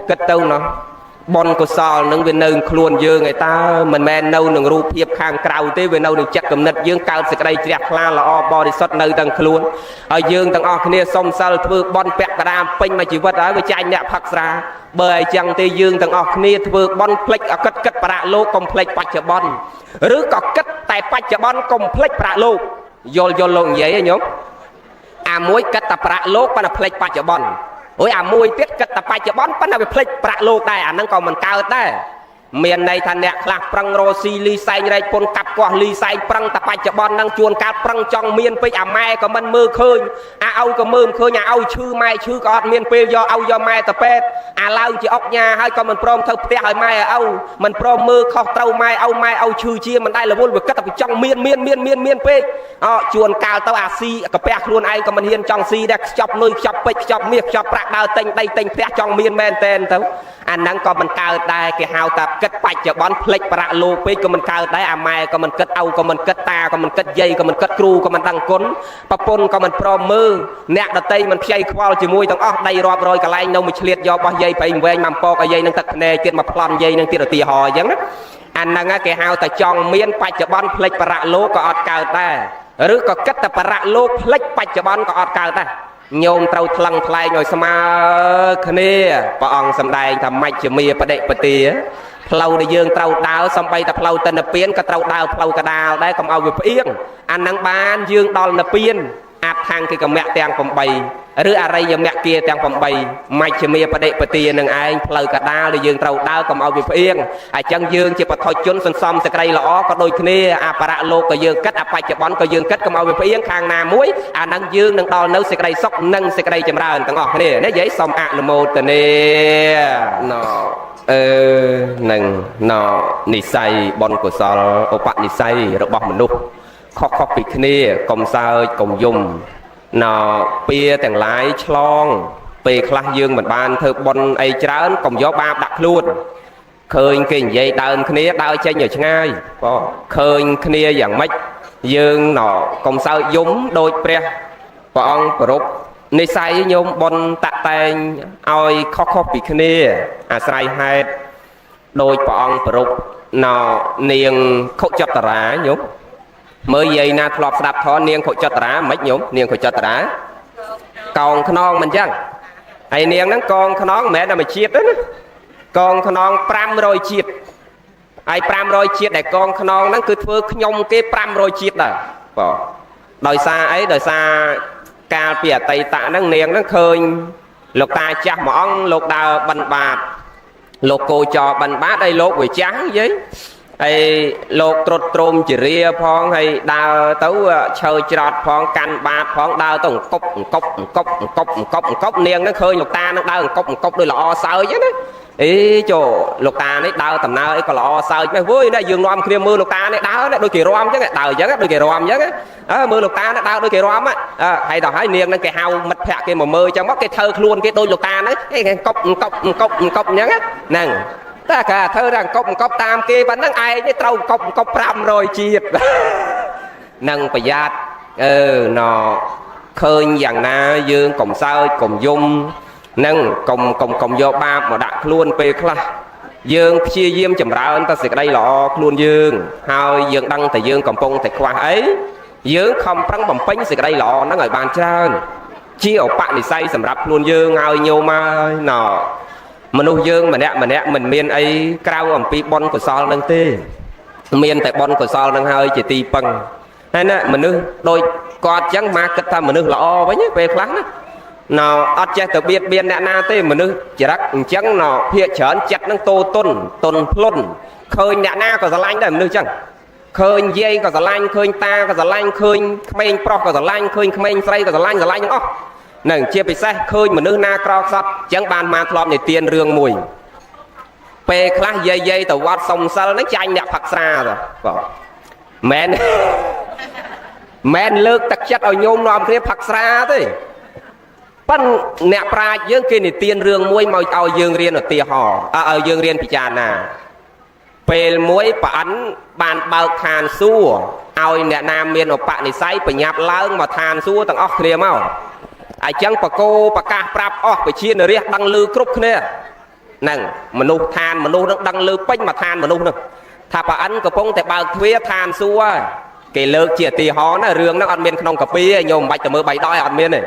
kết tâu nó bon của sò nâng về nơi khuôn dương người ta mình men nâu nâng rùa hiệp hàng cào tế về nâu nâng chắc cầm nứt dương cao sẽ đây chẹt la là o bò đi sót nơi tầng khuôn ở dương tầng o kia sông sal thưa bon pẹt cả đam pin mà chỉ vật ở với chai nhẹ phật ra bởi chẳng tê dương tầng o kia thưa bon plek ở cất cất bạ lô complex bạch chợ bon rứ có cất tại bạch chợ bon complex bạ lô vô lộn vậy nhúng à muối cất tập bạ lô pa là plek bạch chợ bon ôi à mùi tiết cất tập bài chợ bón bắt đầu bị plek bạc lô đây à nâng còn mình cao đấy miền này thành nẹt lạc prang rosi ly say như đây pôn cặp qua ly say prang tập bài chợ bón nâng chuồn cặp prang trong miền pe à mai có mình mưa khơi à âu có mưa khơi nhà âu chư mai chư có miền pe do âu do mai tập pet à lao chỉ ốc nhà hay còn mình prom thâu te hỏi mai ở âu mình prom mưa khó trâu mai âu chư chia mình đây là vô việc cất tập trong miền pe chuồn cao tao à si cặp pe luôn ai còn mình hiên trong si đã chọc nuôi chọc pe chọc miệt chọc bạc đào tinh đây tinh pe trong miền men tên tao anh nâng còn mình cao đây cái hào tập cất bạch chợ bón plek bạc lô pe còn mình cao đấy à mai còn mình cất âu còn mình cất ta còn mình cất dây còn mình cất cru còn mình đăng cún papun còn mình prom mưa nẹt đợt tây mình phay qual chỉ mui tao đây rọp rồi cả lại nông mình liệt do bao dây phải về mầm po cái dây nâng tật nè trên mặt plon dây nâng tiền là tì hò giống đó anh nâng cái hào tại trong miền bạch chợ bón plek bạc lô có ọt cao ta rứ có cất tập bạc lô plek bạch chợ bón có ọt cao ta nhôm trâu thăng play ngồi xem kia bà ông xem đây thầm mạch chỉ mì bà đệ bà tía lâu để dương trâu đào xong bay tập lâu tên là biến cả trâu đào lâu cả đào đây còn ao về yên anh năng ban dương đo là biến áp thang cái mẹ tèng phòng bày rứ à đây giờ mẹ kia tèng phòng bày mạch chỉ mì bà đệ bà tía nâng ai lâu cả đào để dương trâu đào còn ao về yên à chân dương chỉ bà thôi chốn xong xong sẽ đây lõ có đôi kia à bà rạ lô có dương cách à bạch cho bón có dương cách còn ao về yên khang nam muối à năng dương nâng đo nấu sẽ đây sóc nâng sẽ đây chầm ra tầng ngọc này nếu giấy xong ạ là một tờ nè nó nâng nó nị say bon của sao ô bạn nị say rồi bọc mình nụ khó bị kia công sao công dùng nó bia tàng lái chlong về khắc dương mình ban thơ bon ấy trán công gió ba đặt luôn khơi cái dây đơn kia đau chơi nhiều ngay khơi kia dạng mấy dương nó công sao giống đôi pre bọn pro nị say với nhôm bon tạ tay oi khó bị kia à say hai đôi bọn pro nó niềng khâu chặt tả nhúng mới vậy na lọp đạp thọ niềng khâu chặt tả mấy nhúng niềng khâu chặt tả còn khăn non mình chăng ai niềng nó con khăn non mẹ là mày chiết đó con khăn non pram rồi chiết ai pram rồi chiết để con khăn non nó cứ thưa nhông cái pram rồi chiết đó đời xa ấy đời xa ca bìa tây tạ nó niềng nó khơi lục ta chắc món lục đào bần bạc lục cô cho bần bát đây lục quỷ trắng với hay lục trột trôm chỉ ria phong hay đào tấu chơi trọt phong căn bát phong đào tổng cốc niềng nó khơi lục ta nó đào cốc đôi lọ sợi chứ đấy ý chỗ lục ta đấy đào tầm nào ấy có lọ sợi mày vui đây dương loam kia mưa lục ta đấy đào đấy đôi kỳ rom chứ đào chứ đôi kỳ rom chứ mưa lục ta nó đào đôi kỳ rom á hay đòi hỏi niềng nó cái hao mật phẹt cái mà mưa cho mất cái thơ luôn cái đôi lục ta đấy cái cốc nhá nè ta cả thơ rằng cốc tam kia vẫn đang ai cái trâu cốc pram rồi chiết nâng phải giạt nó khơi dạng na dương cùng sao cùng dung nâng cùng vô ba mà đặt luôn về khla dương chia diêm chầm ra anh ta sẽ đây lọ luôn dương hai dương đăng tại dương còn phong tại khoa ấy dương không trắng bằng pin sẽ đây lọ nó ngồi bàn trơn chia ở bạn thì say sầm rập luôn dương ngồi nhiều mà nọ mình nuôi dương mà nè mình miền ấy cao ở pi bon của sao đang tê miền tại bon của sao đang hơi chỉ tì bằng hay nè mình nuôi đôi con trắng ma kết tham mình nuôi lọ với nhé về khá nó ở trên từ biên nè na tê mình nuôi chỉ rắc trắng nó phía chớn chặt nó tôn plon khơi nè na có giờ lanh đây mình nuôi chẳng khơi dây có giờ lanh khơi ta có giờ lanh khơi men pro có giờ lanh khơi men say có giờ lanh nó nè chia bị sai khơi mà nước na cro sắt chẳng bàn mà thọp này tiền rương mùi pe class dây tàu quạt sông sơ nó chanh nè phật xa rồi men lược tắc chất ở nhôm nòm thế phật xa thế pan nè pra dương kia này tiền rương mùi màu ao dương riêng ở tia hò ở dương riêng bị tràn à pe muối bản bàn bao than xua ao nè nam miền ở bạn này say phải nhạt láng mà than xua tầng óc kia mau ai chẳng bà cô bà ca prap óc phải chia nửa riêng đăng lư cướp nè năng mà nụ than mà nụ đang lư bánh mà than mà nụ nè thà bà ăn có phong tại bà thuê than xua cái lơ chia tì hó nó rương nó ăn miên không cà phê nhôm bạch tờ mơ bạch đói ăn miên này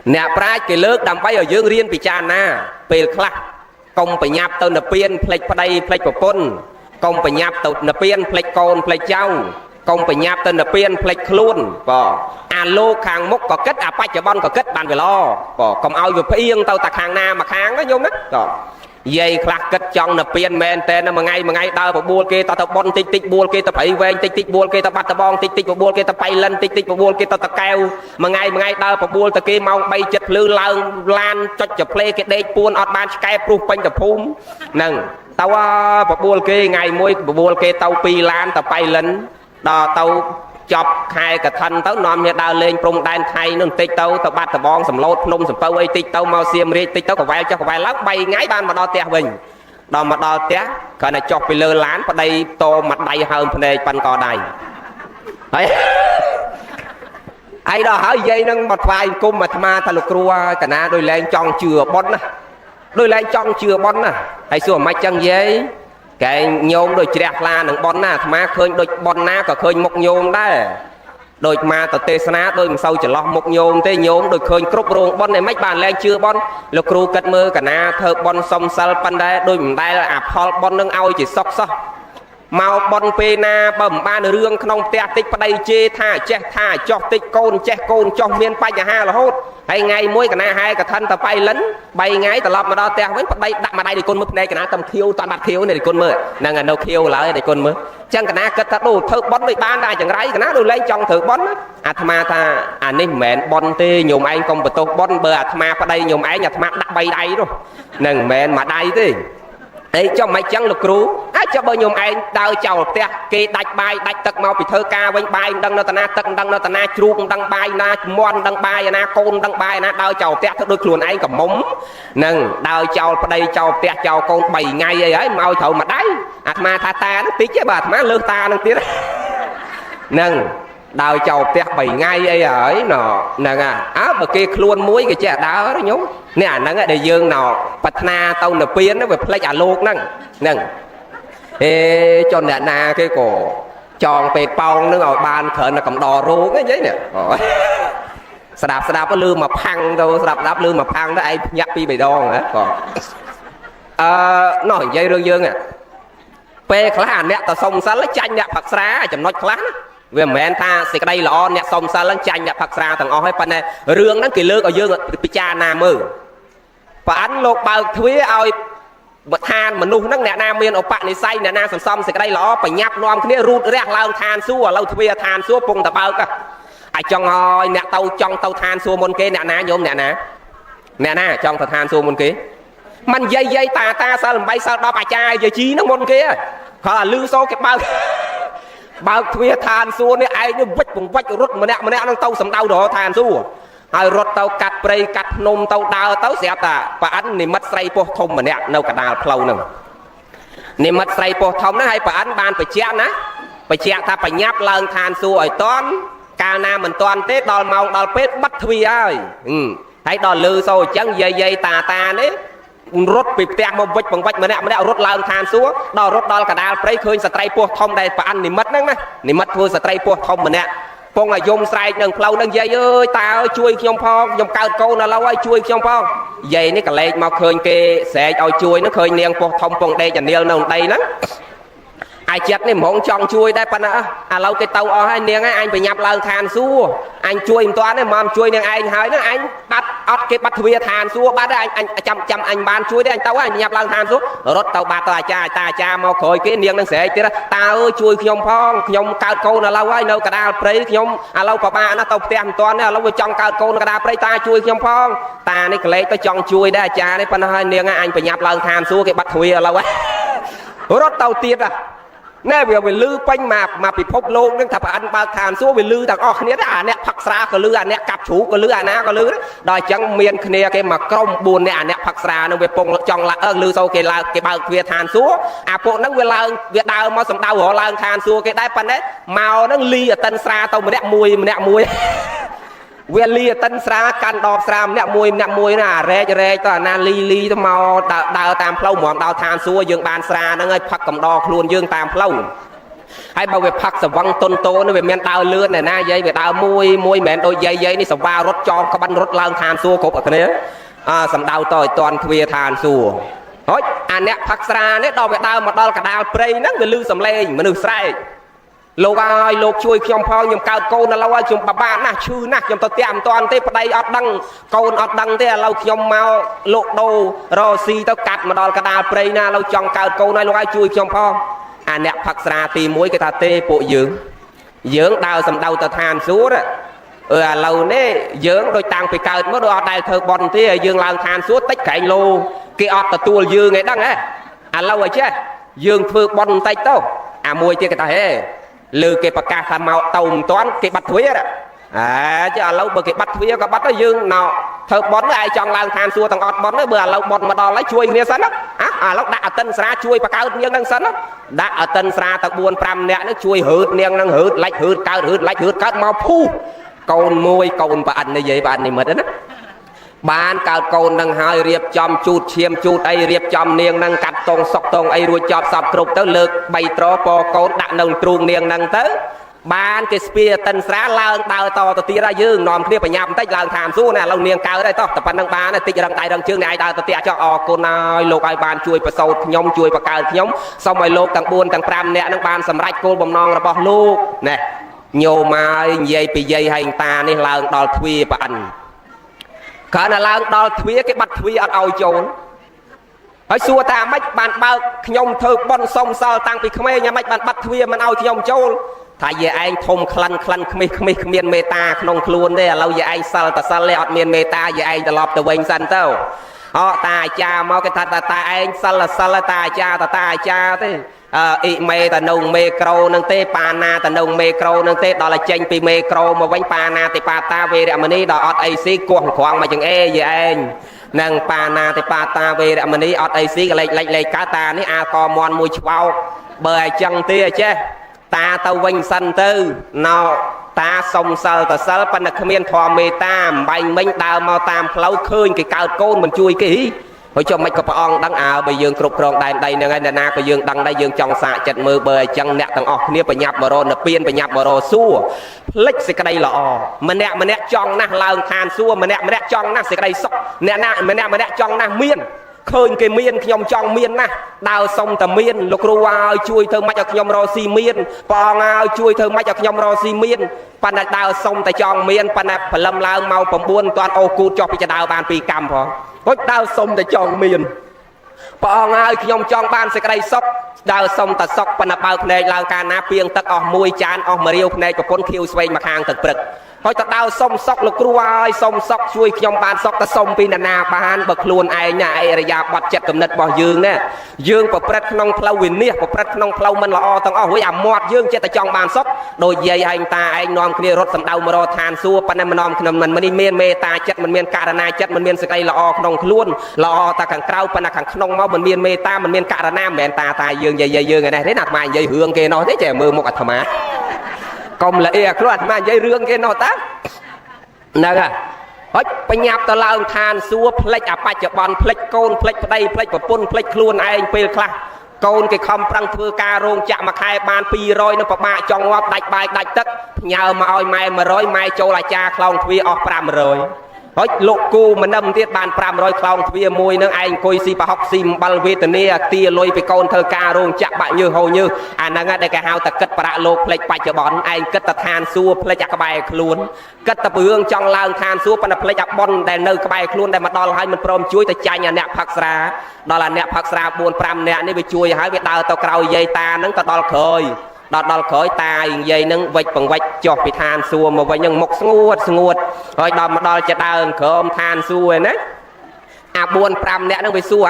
nè prai cái lơ đầm bay ở dương riêng bị tràn na pel khla công phải nháp tàu nè piên plek vào đây plek vào pôn công phải nháp tàu nè piên plek côn plek châu công phải nháp tàu nè piên plek luôn bỏ alo khang mốc có kết à bạch cho bon có kết bàn về lo bỏ công ao vừa phiêng tàu tạc hàng na mà kháng đó nhôm đó dây khạc kết trong nè piên men tên mà ngay đau vào buôn kia tao bon tích tích buôn kia tao phải ven tích tích buôn kia tao bắt tao bon tích tích vào buôn kia tao bay lên tích tích vào buôn kia tao kêu mà ngay đau vào buôn tao kia mau bay chật lư lan cho chụp play cái đây buôn ọt ban sky proof bánh tập phum nâng tao vào buôn kia ngày môi vào buôn kia tao pi lan tao bay lên đò tao chọc hai cả thân tao nòm như đào lên prong đan thay nương tích tao bắt tao bon sầm lót nôm sầm pâu ấy tích tao mau xiêm ri tích tao có vai cho có vai lắc bay ngay ban mà đo tè mình đo mà đo tè còn là chọc bị lơ lán vào đây to mặt đầy hơn phần này pan cò đầy ấy ai đó hỏi dây nâng mặt vai cung mà tham ta lục rùa cả na đôi lên tròn chừa bon nè đôi lên tròn chừa bon nè hay xua mai chân giấy cái nhôm đôi chẹt la nâng bon na tham khơi đôi bon na có khơi một nhôm đấy đôi mà tờ tê sana đôi sau chỉ lo một nhôm tê nhôm đôi khơi cướp rong bon này mấy bàn lên chưa bon lục ru cất mơ cả na thợ bon song sal pan đây đôi mình đây là áp hol bon nâng ao chỉ sóc sóc mau bon pe na bầm ba nửa rương không tè tích vào đây chê tha cho tích côn cho miên bay nhà ha là hốt hay ngày mỗi cả na hai cả thân ta bay lấn bay ngay ta lọp mà đo tè với đây đặt mà đây thì con mực này cả na tầm khiêu toàn mặt khiêu này thì con mơ đang ở đâu khiêu lại để con mơ chẳng cả na cất ta đồ thợ bon bị ban đây chẳng rái cả na đồ lên trong thợ bon à tham ta à nên mẹn bon tê nhôm anh công bờ tô bon bờ à tham vào đây nhôm anh nhà tham đặt bay đây rồi nâng mẹn mà đây thế ấy cho mấy chân lục rú á cho bao nhiêu anh đào chầu tè kê đạch bài đạch tật mau bị thơ ca vinh bài đăng nó ta na tật đăng nó ta na chuông đăng bài na mon đăng bài na côn đăng bài na đào chầu tè đôi chuồn anh cầm mống nâng đào chầu vào đây chầu tè chầu con 7 ngày ấy mau thầu mà đấy à mà ta nó tí chứ bà má lương ta nó tí nâng đào chầu tè 7 ngày ấy ở nó nâng á mà kia luôn muối cái chè đá đó nhúng nè nâng để dương nào bạch na tao nè piên nó về play à luôn nâng ê cho nè na cái cổ tròn bệt pong nó ngồi ban khởi là cầm đò rú cái giấy nè đạp có lư mà phăng đâu đạp lư mà phăng đó ai nhặt đi bày đo hả còn nói dây rương dương à pe khá nè tao xong sáng lấy chanh nè phật xá chấm nói khá về mẹ ta thì cái đây là on nè xong sáng lấy chanh nè phật xá thằng o hay pan này rương nó kỳ lư ở dương bị cha nam mơ và anh lột bao thuế ơi bật than mà nu nắng nè nam miền ở bạn này say nè nam sầm sầm thì cái đây là phải nháp non cái rút ra lao than xua lâu thuê than xua pung tập bao cả ai trong hồi nè tàu than xua môn kia nè na nhôm nè na trong than xua môn kia mình dây ta sao làm bay sao đó bà trai giờ chí nó môn kia họ là lư số cái bao thuê than xua này ai nó vách rút mà nè nó tàu sầm đau đó than xua hai rốt tàu cắt prey cắt nôm tàu đào tàu xẹp ta và anh niệm mất say po thông mà nè nâu cả đào plau nè niệm mất say po thông nó hay và anh ban phải chẹt ná phải chẹt ta phải nháp lần than xua ở toán ca nam mình toán tết đòn màu đòn pết bắt thuy ơi thấy đòn lư sôi chẳng dây ta đấy rốt bị tẹt một vách mà nè rốt lần than xua đòn rốt đòn cả đào prey khơi say po thông đây và anh niệm mất nè niệm mất thua say po thông mà nè phong là dùng sai đừng plau đừng dây ơi ta ơi chui trong phong dùng cao câu là lâu ơi chui trong phong dây nó cả lên mà khơi kê sẽ ao chui nó khơi niên phong thông phong đây chẳng niên đâu đây lắm ai chết này mong chọn chui đây pan à lâu cái tàu ở hai niên anh phải nhập lần than xua anh chui toán này mà chui niên anh hỏi nó anh bắt ót cái bắt thuê than xua bắt anh chăm anh ban chui đấy anh tàu anh nhập lần than xua rốt tàu bát ta cha mau khơi cái niên nó sẽ chứ ta ơi chui nhom phong nhom cao câu là lâu ấy đâu cả đào prey nhom à lâu có ba nó tàu tem toán này lâu trong cao câu nó cả đào prey ta chui nhom phong ta này cái lấy tới trong chui đây cha đấy pan hai niên anh phải nhập lần than xua cái bắt thuê lâu ấy rốt tàu tiệt à nè bây giờ về lư bánh mà bị phốp lông nên thằng anh ba thàn xuống về lư thằng kia đó nè phật ra có lư nè cặp chủ có lư ná có lư đòi chẳng miền kia cái mà công buồn nè phật ra nó về phong trong là lư sau cái là cái bao kia thàn xuống à bộ nó về là việc đào mà sầm đào họ là thàn xuống cái đai pan đấy màu nó ly ở tân xa tàu mà đẹp mùi វាលីតិនស្រាកាន់ដបស្រាម្នាក់មួយណារែកទៅអាណាលីទៅមកដើរតាមផ្លូវហ្មងដល់ឋានសួគ៌យើងបានស្រាហ្នឹងហើយផឹកកំដរខ្លួនយើងតាមផ្លូវហើយបើវាផឹកសវឹងតុនតូនវាមានដើរលឿនឯណាយាយវាដើរមួយមិនមែនដូចយាយនេះសវារត់ចោលក្បិនរត់ឡើងឋានសួគ៌គ្រប់អគ្នាសំដៅតឲ្យតន់ទ្វារឋានសួគ៌ហុចអាអ្នកផឹកស្រានេះដល់វាដើរមកដល់កដាលព្រៃហ្នឹងវាលឺសំឡេងមនុស្សស្រែកលោកអើយលោកជួយខ្ញុំផងខ្ញុំកើតកូនឥឡូវហើយខ្ញុំបបាក់ណាស់ឈឺណាស់ខ្ញុំទៅផ្ទះមិនតាន់ទេប្តីអត់ដឹងកូនអត់ដឹងទេឥឡូវខ្ញុំមកលោកដូររកស៊ីទៅកាត់មកដល់កដាលព្រៃណាឥឡូវចង់កើតកូនហើយលោកអើយជួយខ្ញុំផងអាអ្នកផឹកស្រាទី1គេថាទេពួកយើងដើរសំដៅទៅឋានសួគ៌ឥឡូវនេះយើងដូចតាំងពីកើតមកដូចអត់ដែលធ្វើបន់ទេហើយយើងឡើងឋានសួគ៌តិចក្រែងលោគេអត់ទទួលយើងឯដឹងហ៎ឥឡូវឲ្យចេះយើងធ្វើបន់បន្តិចទៅអាមួយទៀតគេថាហេលើគេប្រកាសថាមកទៅមិនទាន់គេបាត់ទ្វារចេះឥឡូវបើគេបាត់ទ្វារក៏បាត់ទៅយើងណោធ្វើបន់ឯងចង់ឡើងឋានសួគ៌ទាំងអត់បន់បើឥឡូវបន់មកដល់ហើយជួយគ្នាសិនណាឥឡូវដាក់អតិនស្រាជួយបកើតនាងនឹងសិនណាដាក់អតិនស្រាទៅ4 5នាក់នឹងជួយហឺតនាងនឹងហឺតលាច់ហឺតកើតហឺតលាច់ហឺតកើតមកភូកូនមួយកូនប្រអិននិយាយប្រអិននិមិត្តណាបានកើតកូននឹងហើយរៀបចំជូតឈាមជូតអីរៀបចំនាងនឹងកាត់តងសុកតងអីរួចចប់សពគ្រប់ទៅលើក3ត្រពកូនដាក់នៅទ្រូងនាងនឹងទៅបានគេស្ពាយតិនស្រាឡើងដើរតទៅទៀតហើយយើងនាំគ្នាបញ្ញាប់បន្តិចឡើងឋានសួគ៌ណាឥឡូវនាងកើតហើយតោះតែប៉ុណ្្នឹងបានតិចរឹងដៃរឹងជើងនេះឯងដើរទៅទៀតចោះអរគុណហើយលោកឲ្យបានជួយប្រសូតខ្ញុំជួយបកើតខ្ញុំសូមឲ្យលោកទាំង4ទាំង5នាក់នឹងបានសម្រេចគោលបំណងរបស់លោកណែញោមហើយនិយាយពីយាយហើយតានេះឡើងដល់ទ្វារប្រអិនកាលណាឡើងដល់ទ្វារគេបាត់ទ្វារអត់ឲ្យចូលហើយសួរថាម៉េចបានបើកខ្ញុំធ្វើបន់សុំសល់តាំងពីក្មេងយ៉ាងម៉េចបានបាត់ទ្វារមិនឲ្យខ្ញុំចូលថាយាយឯងធំក្លិនគ្មេះគ្មានមេត្តាក្នុងខ្លួនទេឥឡូវយាយឯងសិលតែសិលទេអត់មានមេត្តាយាយឯងត្រឡប់ទៅវិញសិនទៅតាអាចារ្យមកគេថាតាឯងសិលតាអាចារ្យទេអ៊ីមេតនៅមេក្រូនឹងទេបាណាតនៅមេក្រូនឹងទេដល់តែចេញពីមេក្រូមកវិញបាណាទេបាតាវេរមណីដល់អត់អីស៊ីគោះក្រងមកចឹងយាយឯងនឹងបាណាទេបាតាវេរមណីអត់អីស៊ីក៏លេខកើតតានេះអាកមន់មួយឆ្វោកបើអញ្ចឹងទេចេះតាទៅវិញសិនទៅណោតាសុំសិលតសិលប៉ុន្តែគ្មានធម៌មេត្តាអំបែងមិញដើរមកតាមផ្លូវឃើញគេកើតកូនមិនជួយគេហើយចុះមិនក៏ព្រះអង្គដឹងបើយើងគ្រប់គ្រងដែនដីហ្នឹងហើយអ្នកណាក៏យើងដឹងដែរយើងចង់សាកចិត្តមើលបើអញ្ចឹងអ្នកទាំងអស់គ្នាបញ្ញាប់បរោនិព្វានបញ្ញាប់បរោសួរផ្លិចសេចក្តីល្អម្នាក់ចង់ណាស់ឡើងឋានសួគ៌ម្នាក់ចង់ណាស់សេចក្តីសុខអ្នកណាម្នាក់ចង់ណាស់មានឃើញគេមានខ្ញុំចង់មានណាស់ដើរសុំតែមានលោកគ្រូឲ្យជួយធ្វើម៉េចឲ្យខ្ញុំរកស៊ីមានព្រះអង្គឲ្យជួយធ្វើម៉េចឲ្យខ្ញុំរកស៊ីមានប៉ុន្តែដើរសុំតែចង់មានប៉ុន្តែព្រលឹមឡើងមក9មិនទាន់អូគូតចុះពីចដើបាន2កម្មផងហុចដើរសុំតែចង់មានព្រះអង្គឲ្យខ្ញុំចង់បានសេចក្តីសុខដើរសុំតែសុខប៉ុន្តែបើភ្នែកឡើងកាលណាពីងទឹកអស់1ចានអស់1រាវភ្នែកប្រពន្ធខៀវស្វែងមកខាងទឹកព្រឹកហើយតដើរសុំសុខលោកគ្រូឲ្យសុំសុខជួយខ្ញុំបានសុខតែសុំពីណាបានបើខ្លួនឯងណាអរិយាប័ត្រចិត្តគំនិតរបស់យើងណាយើងប្រព្រឹត្តក្នុងផ្លូវវិន័យប្រព្រឹត្តក្នុងផ្លូវមិនល្អទាំងអស់រួចអាមាត់យើងចិត្តតែចង់បានសុខដោយយាយឯងតាឯងនាំគ្នារត់សំដៅមករកឋានសួគ៌ប៉ុន្តែមិននាំខ្ញុំមិនមានមេត្តាចិត្តមិនមានករណាចិត្តមិនមានសេចក្តីល្អក្នុងខ្លួនល្អតែខាងក្រៅប៉ុន្តែខាងក្នុងមកមិនមានមេត្តាមិនមានករណាមិនមែនតាយើងយាយយើងឯនេះទេណាអាត្មានិយាយរឿងគេនោះទេចេះមើលមុខអាត្មាកុំល្អអាខ្លួនអាត្មានិយាយរឿងគេនោះតាហ្នឹងហើយបញ្ញាប់ទៅឡើងឋានសួគ៌ផ្លិចអបច្ចុប្បន្នផ្លិចកូនផ្លិចប្តីផ្លិចប្រពន្ធផ្លិចខ្លួនឯងពេលខ្លះកូនគេខំប្រឹងធ្វើការរោងចក្រមួយខែបាន200នៅប្របាក់ចង់ងាប់ដាច់បាយដាច់ទឹកផ្ញើមកឲ្យម៉ែ100ម៉ែចូលអាចារ្យខ្លោងទ្វារអស់500ហើយលោកគូមិននឹមទៀតបាន500ខ្លោងទ្វារមួយនឹងឯងអង្គុយស៊ីប្រហុកស៊ីអំបិលវេទនាទាលុយពីកូនធ្វើការរោងចក្របាក់ញើសហូរញើសអាហ្នឹងដែលគេហៅតែគិតប្រាក់លោកផ្លេចបច្ចុប្បន្នឯងគិតតែឋានសួគ៌ផ្លេចអាក្បែរខ្លួនគិតតែពីរឿងចង់ឡើងឋានសួគ៌ប៉ុន្តែផ្លេចអាប៉ុនដែលនៅក្បែរខ្លួនដែលមកដល់ហើយមិនព្រមជួយទៅចាញ់អាអ្នកផឹកស្រាដល់អាអ្នកផឹកស្រា4 5នាក់នេះវាជួយហើយវាដើរទៅក្រោយយាយតាហ្នឹងទៅដល់ក្រោយដល់ក្រោយតានិយាយនឹងវិចបង្វិចចុះពីឋានសួគ៌មកវិញនឹងមុខស្ងួតហើយដល់មកដល់ចេះដើរក្រោមឋានសួគ៌ឯណាអា4 5នាក់នឹងវាសួរ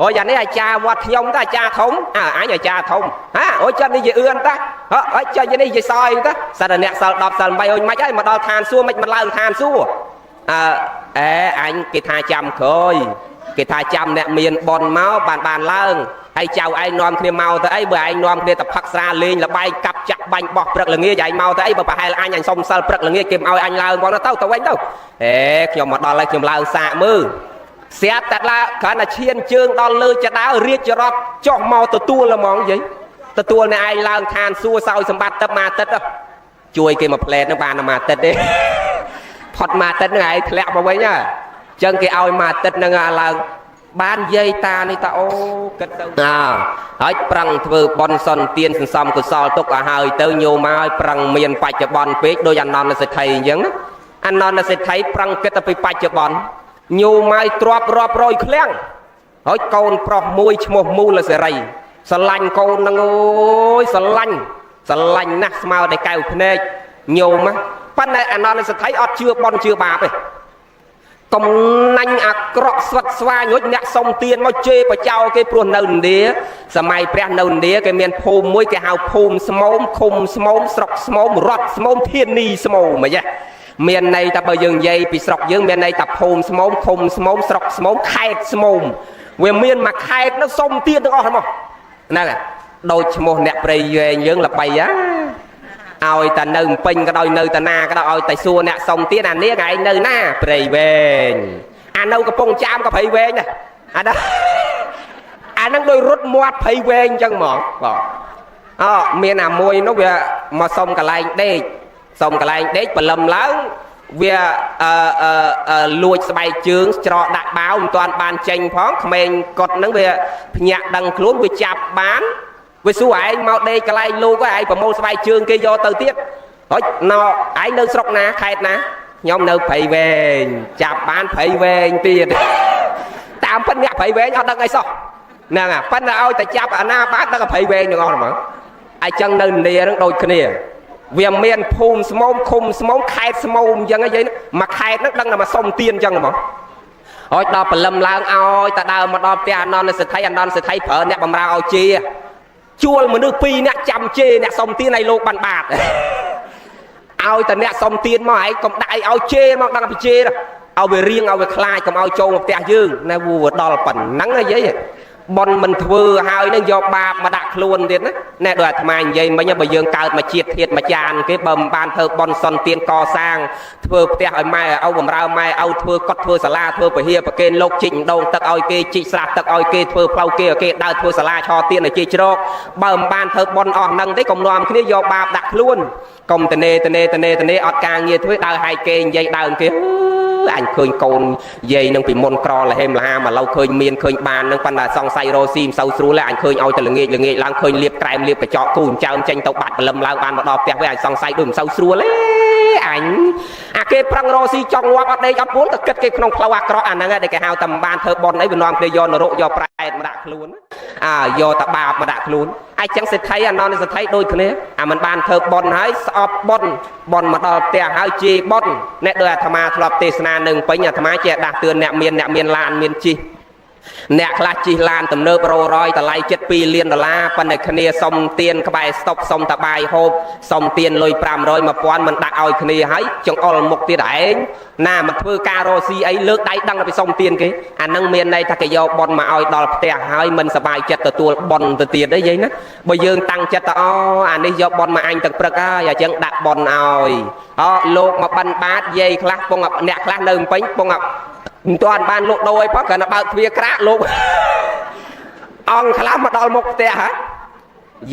អូយអានេះអាចារ្យវត្តខ្ញុំតាអាចារ្យធំអញអាចារ្យធំអូយចិត្តនេះជាអឿនតាអូយចិត្តនេះជាសយតាសិតតែអ្នកសិល10សិល8អូយមិនហើយមកដល់ឋានសួគ៌មិនឡើងឋានសួគ៌អញគេថាចាំក្រោយ គេថាចាំអ្នកមានបនមកបានឡើងហើយចៅឯងនាំគ្នាមកទៅអីបើឯងនាំគ្នាទៅផឹកស្រាលេងលបាយកាប់ចាក់បាញ់បោះព្រឹកល្ងាចឯងមកទៅអីបើប្រហែលអញសុំសិលព្រឹកល្ងាចគេមិនឲ្យអញឡើងផងទៅវិញទៅខ្ញុំមកដល់ហើយខ្ញុំឡើងសាកមើលស្រាប់តែឡាគ្រាន់តែឈានជើងដល់លើចដាវរាជរដ្ឋចុះមកទទួលហ្មងយាយទទួលអ្នកឯងឡើងឋានសួគ៌សោយសម្បត្តិទឹកមកទឹកជួយគេមកផ្លែតនឹងបានមកទឹកទេផុតមកទឹកនឹងឯងធ្លាក់មកវិញហ៎អញ្ចឹងគេឲ្យមកទឹកនឹងឡើងបានយាយតានេះតាអូគិតទៅហើយប្រឹងធ្វើបន់សន្តានសន្សំកុសលទុកឲ្យហើយទៅញោមមកឲ្យប្រឹងមានបច្ចុប្បន្នពេកដោយអនន្តសេដ្ឋីអញ្ចឹងណាអនន្តសេដ្ឋីប្រឹងគិតទៅពីបច្ចុប្បន្នញោមមកទ្របរាប់រយឃ្លាំងហើយកូនប្រុសមួយឈ្មោះមូលសេរីស្រឡាញ់កូននឹងអូយស្រឡាញ់ណាស់ស្មើតែកៅភ្នែកញោមប៉ុន្តែអនន្តសេដ្ឋីអត់ជឿបន់ជឿបាបទេកំណាញ់អាក្រក់ស្វិតស្វាញុចអ្នកសុំទៀនមកជេរបចោគេព្រោះនៅឥណ្ឌាសម័យព្រះនៅឥណ្ឌាគេមានភូមិមួយគេហៅភូមិស្មោមឃុំស្មោមស្រុកស្មោមរដ្ឋស្មោមធានីស្មោមអីយ៉ាមានន័យថាបើយើងនិយាយពីស្រុកយើងមានន័យថាភូមិស្មោមឃុំស្មោមស្រុកស្មោមខេត្តស្មោមវាមានមួយខេត្តនោះសុំទៀនទាំងអស់ហ្មងហ្នឹងដូចឈ្មោះអ្នកព្រៃវែងយើងល្បីឲ្យតែនៅពេញក៏ដោយនៅតាណាក៏ដោយឲ្យតែសួរអ្នកសុំទៀនអានេះឯងនៅណាព្រៃវែងអានៅកំពង់ចាមក៏ព្រៃវែងដែរអាហ្នឹងដោយរត់មាត់ព្រៃវែងអញ្ចឹងហ្មងបងមានអាមួយនោះវាមកសុំកន្លែងដេកបលឹមឡើងវាលួចស្បែកជើងច្រកដាក់បាវមិនទាន់បានចេញផងក្មេងកត់ហ្នឹងវាភ្ញាក់ដឹងខ្លួនវាចាប់បានវាសួរឯងមកដេកកន្លែងលោកឯងប្រមូលស្បែកជើងគេយកទៅទៀតហើយណោឯងនៅស្រុកណាខេត្តណាខ្ញុំនៅព្រៃវែងចាប់បានព្រៃវែងទៀតតាមពិតអ្នកព្រៃវែងអត់ដឹងអីសោះហ្នឹងប៉ុន្តែឲ្យតែចាប់អាណាបានដឹងព្រៃវែងទាំងអស់ហ្មងអញ្ចឹងនៅឥណ្ឌាហ្នឹងដូចគ្នាវាមានភូមិស្មោមឃុំស្មោមខេត្តស្មោមអញ្ចឹងយាយមួយខេត្តហ្នឹងដឹងតែមកសុំទៀនអញ្ចឹងហ្មងហើយដល់ព្រលឹមឡើងឲ្យតែដើរមកដល់ផ្ទះអនន្តសេដ្ឋីប្រើអ្នកបម្រើឲ្យជាជួលមនុស្ស2អ្នកចាំជេរអ្នកសុំទៀនឲ្យលោកបានបាតឲ្យតែអ្នកសុំទៀនមកឯងកុំដាក់ឲ្យជេរមកដឹងពីជេរឲ្យវារៀងឲ្យវាខ្លាចកុំឲ្យចូលមកផ្ទះយើងណែវាដល់ប៉ុណ្ណឹងយាយបនមិនធ្វើហើយនឹងយកបាបមកដាក់ខ្លួនទៀតណាណែដោយអាត្មានិយាយមិញបើយើងកើតមកជាតិធាតុមកចានគេបើមិនបានធ្វើបនសន្តានកសាងធ្វើផ្ទះឲ្យម៉ែឪបំរើម៉ែឪធ្វើកត់ធ្វើសាលាធ្វើពហិប្រគេនលោកជីកម្ដងទឹកឲ្យគេជីកស្រះទឹកឲ្យគេធ្វើផ្លូវគេឲ្យគេដើរធ្វើសាលាឆទៀនឲ្យជិះជ្រកបើមិនបានធ្វើបនអស់ហ្នឹងទេកុំនាំគ្នាយកបាបដាក់ខ្លួនកុំតនេអត់ការងារធ្វើដើរហាយគេនិយាយដើមគេអញឃើញកូនយាយនឹងពីមុនក្រលហេមលហាមកឡូវឃើញមានឃើញបាននឹងប៉ុន្តែសង្ស័យរស់ស៊ីមិនសូវស្រួលទេអញឃើញឲ្យតែល្ងាចឡើងឃើញលៀបក្រែមលៀបកញ្ចក់គូអញ្ចើមចេញទៅបាត់បលឹមឡើងបានមកដល់ផ្ទះវិញអញសង្ស័យដូចមិនសូវស្រួលទេអញអាគេប្រឹងរស់ស៊ីចង់ងាប់អត់ដេកអត់ពួនទៅគិតគេក្នុងផ្លូវអាក្រក់អាហ្នឹងដែលគេហៅតែមិនបានធ្វើបន់អីវានាំគ្នាយកនរកយកប្រែតមកដាក់ខ្លួនយកតែបាបមកដាក់ខ្លួនអាចចឹងសេដ្ឋីអនន្តសេដ្ឋីដូចគ្នាអាមិនបានធ្វើបន់ហើយស្អប់បន់មកដល់ផ្ទះហើយជេរបន់អ្នកដោយអាត្មាធ្លាប់ទេសនានឹងពេញអាត្មាចេះដាស់តឿនអ្នកមានឡានមានជិះអ្នកខ្លះជិះឡានទំនើបរយតម្លៃ$2 លានប៉ុន្តែគ្នាសុំទៀនក្បែរស្តុបសុំតបាយហូបសុំទៀនលុយ500 1000មិនដាក់ឲ្យគ្នាហើយចង្អុលមុខទៀតឯងណាមកធ្វើការរស់ស៊ីអីលើកដៃដឹងទៅសុំទៀនគេអានឹងមានន័យថាគេយកបនមកឲ្យដល់ផ្ទះហើយមិនសប្បាយចិត្តទទួលបនទៅទៀតទេយាយណាបើយើងតាំងចិត្តទៅអានេះយកបនមកអញទឹកព្រឹកហើយអញ្ចឹងដាក់បនឲ្យលោកមកបិណ្ឌបាតយាយខ្លះពងអ្នកខ្លះនៅពេញពងមិនទាន់បានលោកដូរអីផងគ្រាន់តែបើកទ្វារក្រាក់លោកអង្គខ្លះមកដល់មុខផ្ទះហ៎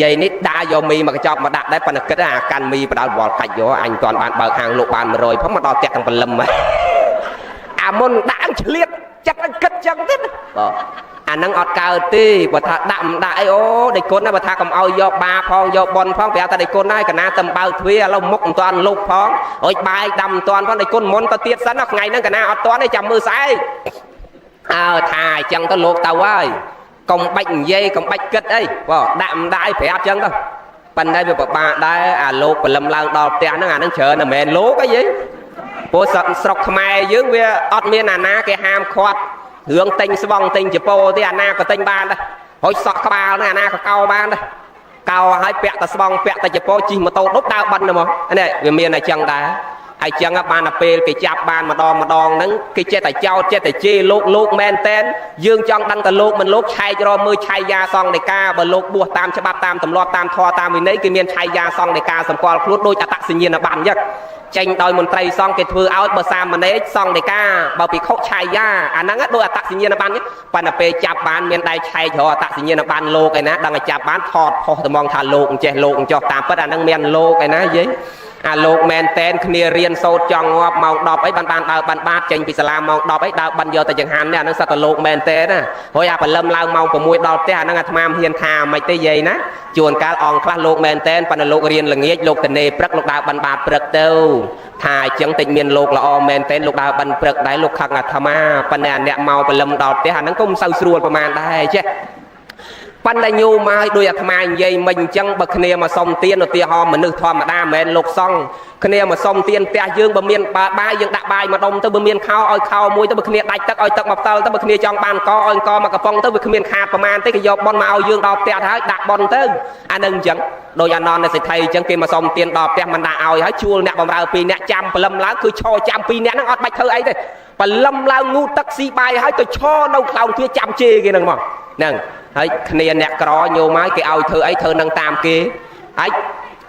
យាយនេះដាក់យកមីមកកញ្ចប់មកដាក់ដែរប៉ុន្តែគិតថាអាកាន់មីបដោតវល់កាច់យកអញមិនទាន់បានបើកហាងលោកបាន100ផងមកដល់ផ្ទះទាំងព្រលឹមហ៎អាមុនដាក់ឆ្លៀតចិត្តគិតចឹងទៀតបាទអានឹងអត់កើតទេបើថាដាក់មិនដាក់អីអូដេគុណណាបើថាកុំឲ្យយកបាផងយកបនផងប្រាប់តែដេគុណហើយកណាទៅបើកទ្វារឥឡូវមុខមិនទាន់លុបផងអុយបាយដាំមិនទាន់ផងដេគុណមុនទៅទៀតសិនថ្ងៃហ្នឹងកណាអត់ទាន់ទេចាំមើលស្អែកថាអញ្ចឹងទៅលោកទៅហើយកុំបាច់និយាយកុំបាច់គិតអីបាទដាក់មិនដាក់អីប្រាប់អញ្ចឹងទៅប៉ុន្តែវាពិបាកដែរអាលោកព្រលឹមឡើងដល់ផ្ទះហ្នឹងអាហ្នឹងច្រើនតែមិនមែនលោកអីយីព្រោះស្រុកខ្មែរយើងវាអត់មានអាណាគេហាមឃាត់រឿងទិញស្បង់ទិញចពោទេអាណាក៏ទិញបានដែរហុចសក់ក្បាលហ្នឹងអាណាក៏កោបានដែរកោឲ្យពាក់តែស្បង់ពាក់តែចពោជិះម៉ូតូដប់ដើរបិណ្ឌហ្មងនេះវាមានតែចឹងដែរ ហើយចឹងបានតែពេលគេចាប់បានម្ដងហ្នឹងគេចេះតែចោតចេះតែជេរលោកមែនតែនយើងចង់ដឹងតែលោកមិនលោកឆែករកមើលឆាយាសង្ឃដីកាបើលោកបួសតាមច្បាប់តាមទម្លាប់តាមធម៌តាមវិន័យគេមានឆាយាសង្ឃដីកាសម្គាល់ខ្លួនដោយអត្តសញ្ញាណប័ណ្ណចឹងចេញដោយមន្ត្រីសង្ឃគេធ្វើឲ្យបើសាមណេរសង្ឃដីកាបើភិក្ខុឆាយាអាហ្នឹងដោយអត្តសញ្ញាណប័ណ្ណប៉ុន្តែពេលចាប់បានមានដៃឆែករកអត្តសញ្ញាណប័ណ្ណលោកឯណាដឹងតែចាប់បានថតផុសទៅមកថាលោកអញ្ចេះលោកអញ្ចោះតាមពិតអាហ្នឹងមានលោកឯណាយាយអាលោកមែនតែនគ្នារៀនសូត្រចង់ងាប់ម៉ោង10អីបានដើរបានបាតចេញពីសាលាម៉ោង10អីដើរបានយកទៅចង្ហាន់នេះអាហ្នឹងសត្វតែលោកមែនតែនណាហើយអាព្រលឹមឡើងម៉ោង6ដល់ផ្ទះអាហ្នឹងអាត្មាមិនហ៊ានថាមិនទេយាយណាជួនកាលអង្គខ្លះលោកមែនតែនប៉ុន្តែលោករៀនល្ងាចលោកតនេព្រឹកលោកដើរបានបាតព្រឹកទៅថាអញ្ចឹងតិចមានលោកល្អមែនតែនលោកដើរបានព្រឹកដែរលោកខឹងអាត្មាប៉ុន្តែអ្នកមកព្រលឹមដល់ផ្ទះអាហ្នឹងក៏មិនសូវស្រួលប្រហែលដែរចេះប៉ុន្តែញោមមកដោយអាត្មានិយាយមិញអញ្ចឹងបើគ្នាមកសុំទានឧទាហរណ៍មនុស្សធម្មតាមិនមែនលោកសង្ឃគ្នាមកសុំទានផ្ទះយើងបើមានបាយយើងដាក់បាយមកដុំទៅបើមានខោឲ្យខោមួយទៅបើគ្នាដាច់ទឹកឲ្យទឹកមកផ្ទាល់ទៅបើគ្នាចង់បានកឲ្យអង្គមកកំប៉ុងទៅវាគ្មានខាតប្រមាណទេគេយកបនមកឲ្យយើងដល់ផ្ទះហើយដាក់បនទៅអានឹងអញ្ចឹងដោយអានន្តសេដ្ឋីអញ្ចឹងគេមកសុំទានដល់ផ្ទះមិនដាក់ឲ្យហើយជួលអ្នកបម្រើ2នាក់ចាំព្រលឹមឡើងគឺឈរចាំ2នាក់ហ្នឹងអត់បាច់ធ្វើអីទេព្រលឹមឡើងងូតទឹកស៊ីបាយហើយទៅឈរនៅខ្លោងទ្វារចាំជេរគេហ្នឹងមកហ្នឹងហើយគ្នាអ្នកក្រញោមហើយគេឲ្យធ្វើអីធ្វើនឹងតាមគេហើយ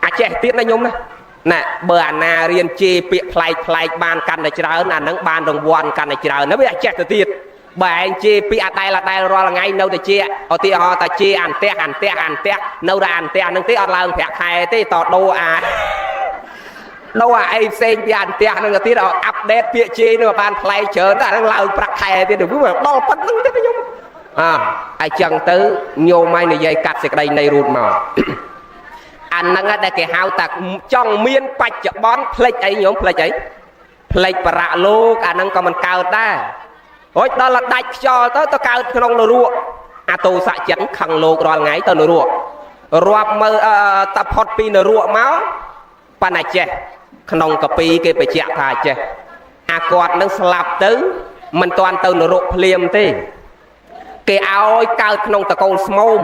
អាចចេះទៀតណាញោមណាបើអាណារៀនជេរពាក្យប្លែកបានកាន់តែច្រើនអាហ្នឹងបានរង្វាន់កាន់តែច្រើនណាវាអាចចេះទៅទៀតបើឯងជេរពាក្យអដែលរាល់ថ្ងៃនៅតែជេរឧទាហរណ៍តែជេរអានផ្ទះនៅតែអានផ្ទះហ្នឹងទេអត់ឡើងប្រាក់ខែទេតដោដូរអាអីផ្សេងពីអានផ្ទះហ្នឹងទៅទៀតឲ្យអាប់ដេតពាក្យជេរនឹងបានប្លែកច្រើនតែអាហ្នឹងឡើងប្រាក់ខែទៀតទៅដល់ប៉ុណ្្នឹងទេញោមអញ្ចឹងទៅញោមឲ្យនិយាយកាត់សេចក្តីនៃរូតមកអាហ្នឹងដែលគេហៅថាចង់មានបច្ចុប្បន្នផ្លេចអីញោមផ្លេចអីផ្លេចបរៈលោកអាហ្នឹងក៏មិនកើតដែររួចដល់ដាច់ខ្យល់ទៅកើតក្នុងនរកអាទោសៈចិត្តខឹងលោករាល់ថ្ងៃទៅនរករាប់មើលតផុតពីនរកមកប៉ុន្តែចេះក្នុងកាពីគេបញ្ជាក់ថាចេះអាគាត់នឹងស្លាប់ទៅមិនទាន់ទៅនរកភ្លាមទេគេឲ្យកើតក្នុងតកូលស្មោម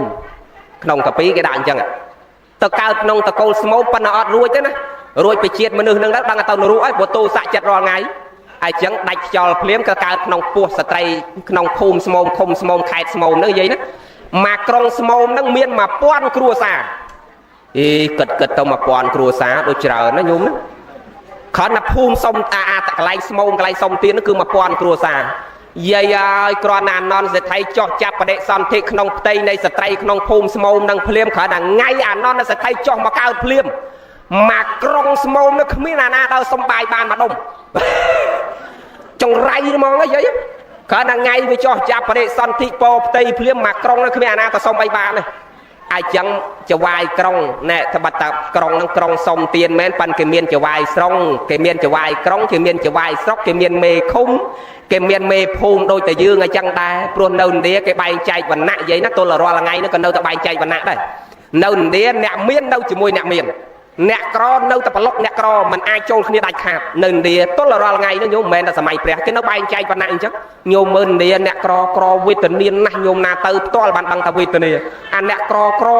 ក្នុងកាពីគេដាក់អញ្ចឹងទៅកើតក្នុងតកូលស្មោមប៉ុន្តែអត់រួចទេណារួចពីជាតិមនុស្សនឹងដល់ដឹងទៅនរកហើយព្រោះទោសៈចិត្តរាល់ថ្ងៃអញ្ចឹងដាច់ខ្យល់ភ្លាមក៏កើតក្នុងពោះស្ត្រីក្នុងភូមិស្មោមឃុំស្មោមខេត្តស្មោមហ្នឹងនិយាយណាមកក្រុងស្មោមហ្នឹងមាន1000គ្រួសារគិតទៅ1000គ្រួសារដូចច្រើនណាញោមណាគ្រាន់តែភូមិសុំកន្លែងស្មោមកន្លែងសុំទានគឺ1000គ្រួសារយាយហើយគ្រាន់តែអានន្តសេដ្ឋីចោះចាប់បដិសន្ធិក្នុងផ្ទៃនៃស្ត្រីក្នុងភូមិស្មោមនឹងភ្លាមគ្រាន់តែថ្ងៃអានន្តសេដ្ឋីចោះមកកើតភ្លាមមកក្រុងស្មោមនោះគ្មានអាណាដល់សុំបាយបានមកដុំចង្រៃហ្មងយាយគ្រាន់តែថ្ងៃវាចោះចាប់បដិសន្ធិពោផ្ទៃភ្លាមមកក្រុងនោះគ្មានអាណាក៏សុំអីបានទេអញ្ចឹងចវាយក្រុងណែត្បិតតែក្រុងហ្នឹងក្រុងសុំទានមែនប៉ិនគេមានចវាយស្រុងគេមានចវាយក្រុងគេមានចវាយស្រុកគេមានមេឃុំគេមានមេភូមិដូចតែយើងអញ្ចឹងដែរព្រោះនៅឥណ្ឌាគេបែងចែកវណ្ណៈនិយាយណាទល់រាល់ថ្ងៃហ្នឹងក៏នៅតែបែងចែកវណ្ណៈដែរនៅឥណ្ឌាអ្នកមាននៅជាមួយអ្នកមានអ្នកក្រនៅតែប្រឡុកអ្នកក្រមិនអាចចូលគ្នាដាច់ខាតនៅឥណ្ឌាទល់រាល់ថ្ងៃហ្នឹងញោមមិនមែនតែសម័យព្រះគេនៅបែងចែកវណ្ណៈអញ្ចឹងញោមមើលឥណ្ឌាអ្នកក្រវេទនាណាស់ញោមណាទៅផ្ទាល់បានដឹងថាវេទនាអាអ្នកក្រ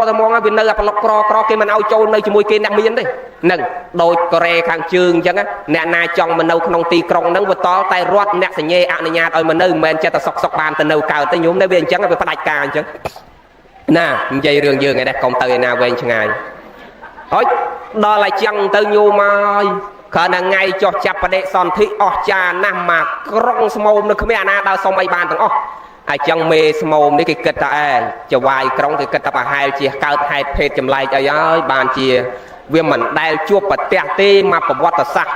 តែហ្មងវានៅប្រឡុកក្រគេមិនឲ្យចូលនៅជាមួយគេអ្នកមានទេហ្នឹងដូចកូរ៉េខាងជើងអញ្ចឹងអ្នកណាចង់មកនៅក្នុងទីក្រុងហ្នឹងវាតល់តែរត់អ្នកសញ្ញេអនុញ្ញាតឲ្យមកនៅមិនមែនចិត្តតែសុកបានទៅនៅកើតទេញោមនៅវាអញ្ចឹងវាផ្ដាច់ការអញ្ចឹងណានិយាយរឿងយើងឯនេះកុំទៅឯណាវែងឆ្ងាយហើយដល់តែចឹងទៅញោមហើយគ្រាន់តែថ្ងៃចុះចាប់បដិសន្ធិអស់ចាណាស់មកក្រុងស្មោមនៅគ្មានអាណាដល់សុំអីបានទាំងអស់ហើយចឹងមេស្មោមនេះគេគិតថាចវាយក្រុងគេគិតថាប្រហែលជាកើតហេតុភេទចម្លែកអីហើយបានជាវាមិនដែលជួបប្រទះទេមកប្រវត្តិសាស្ត្រ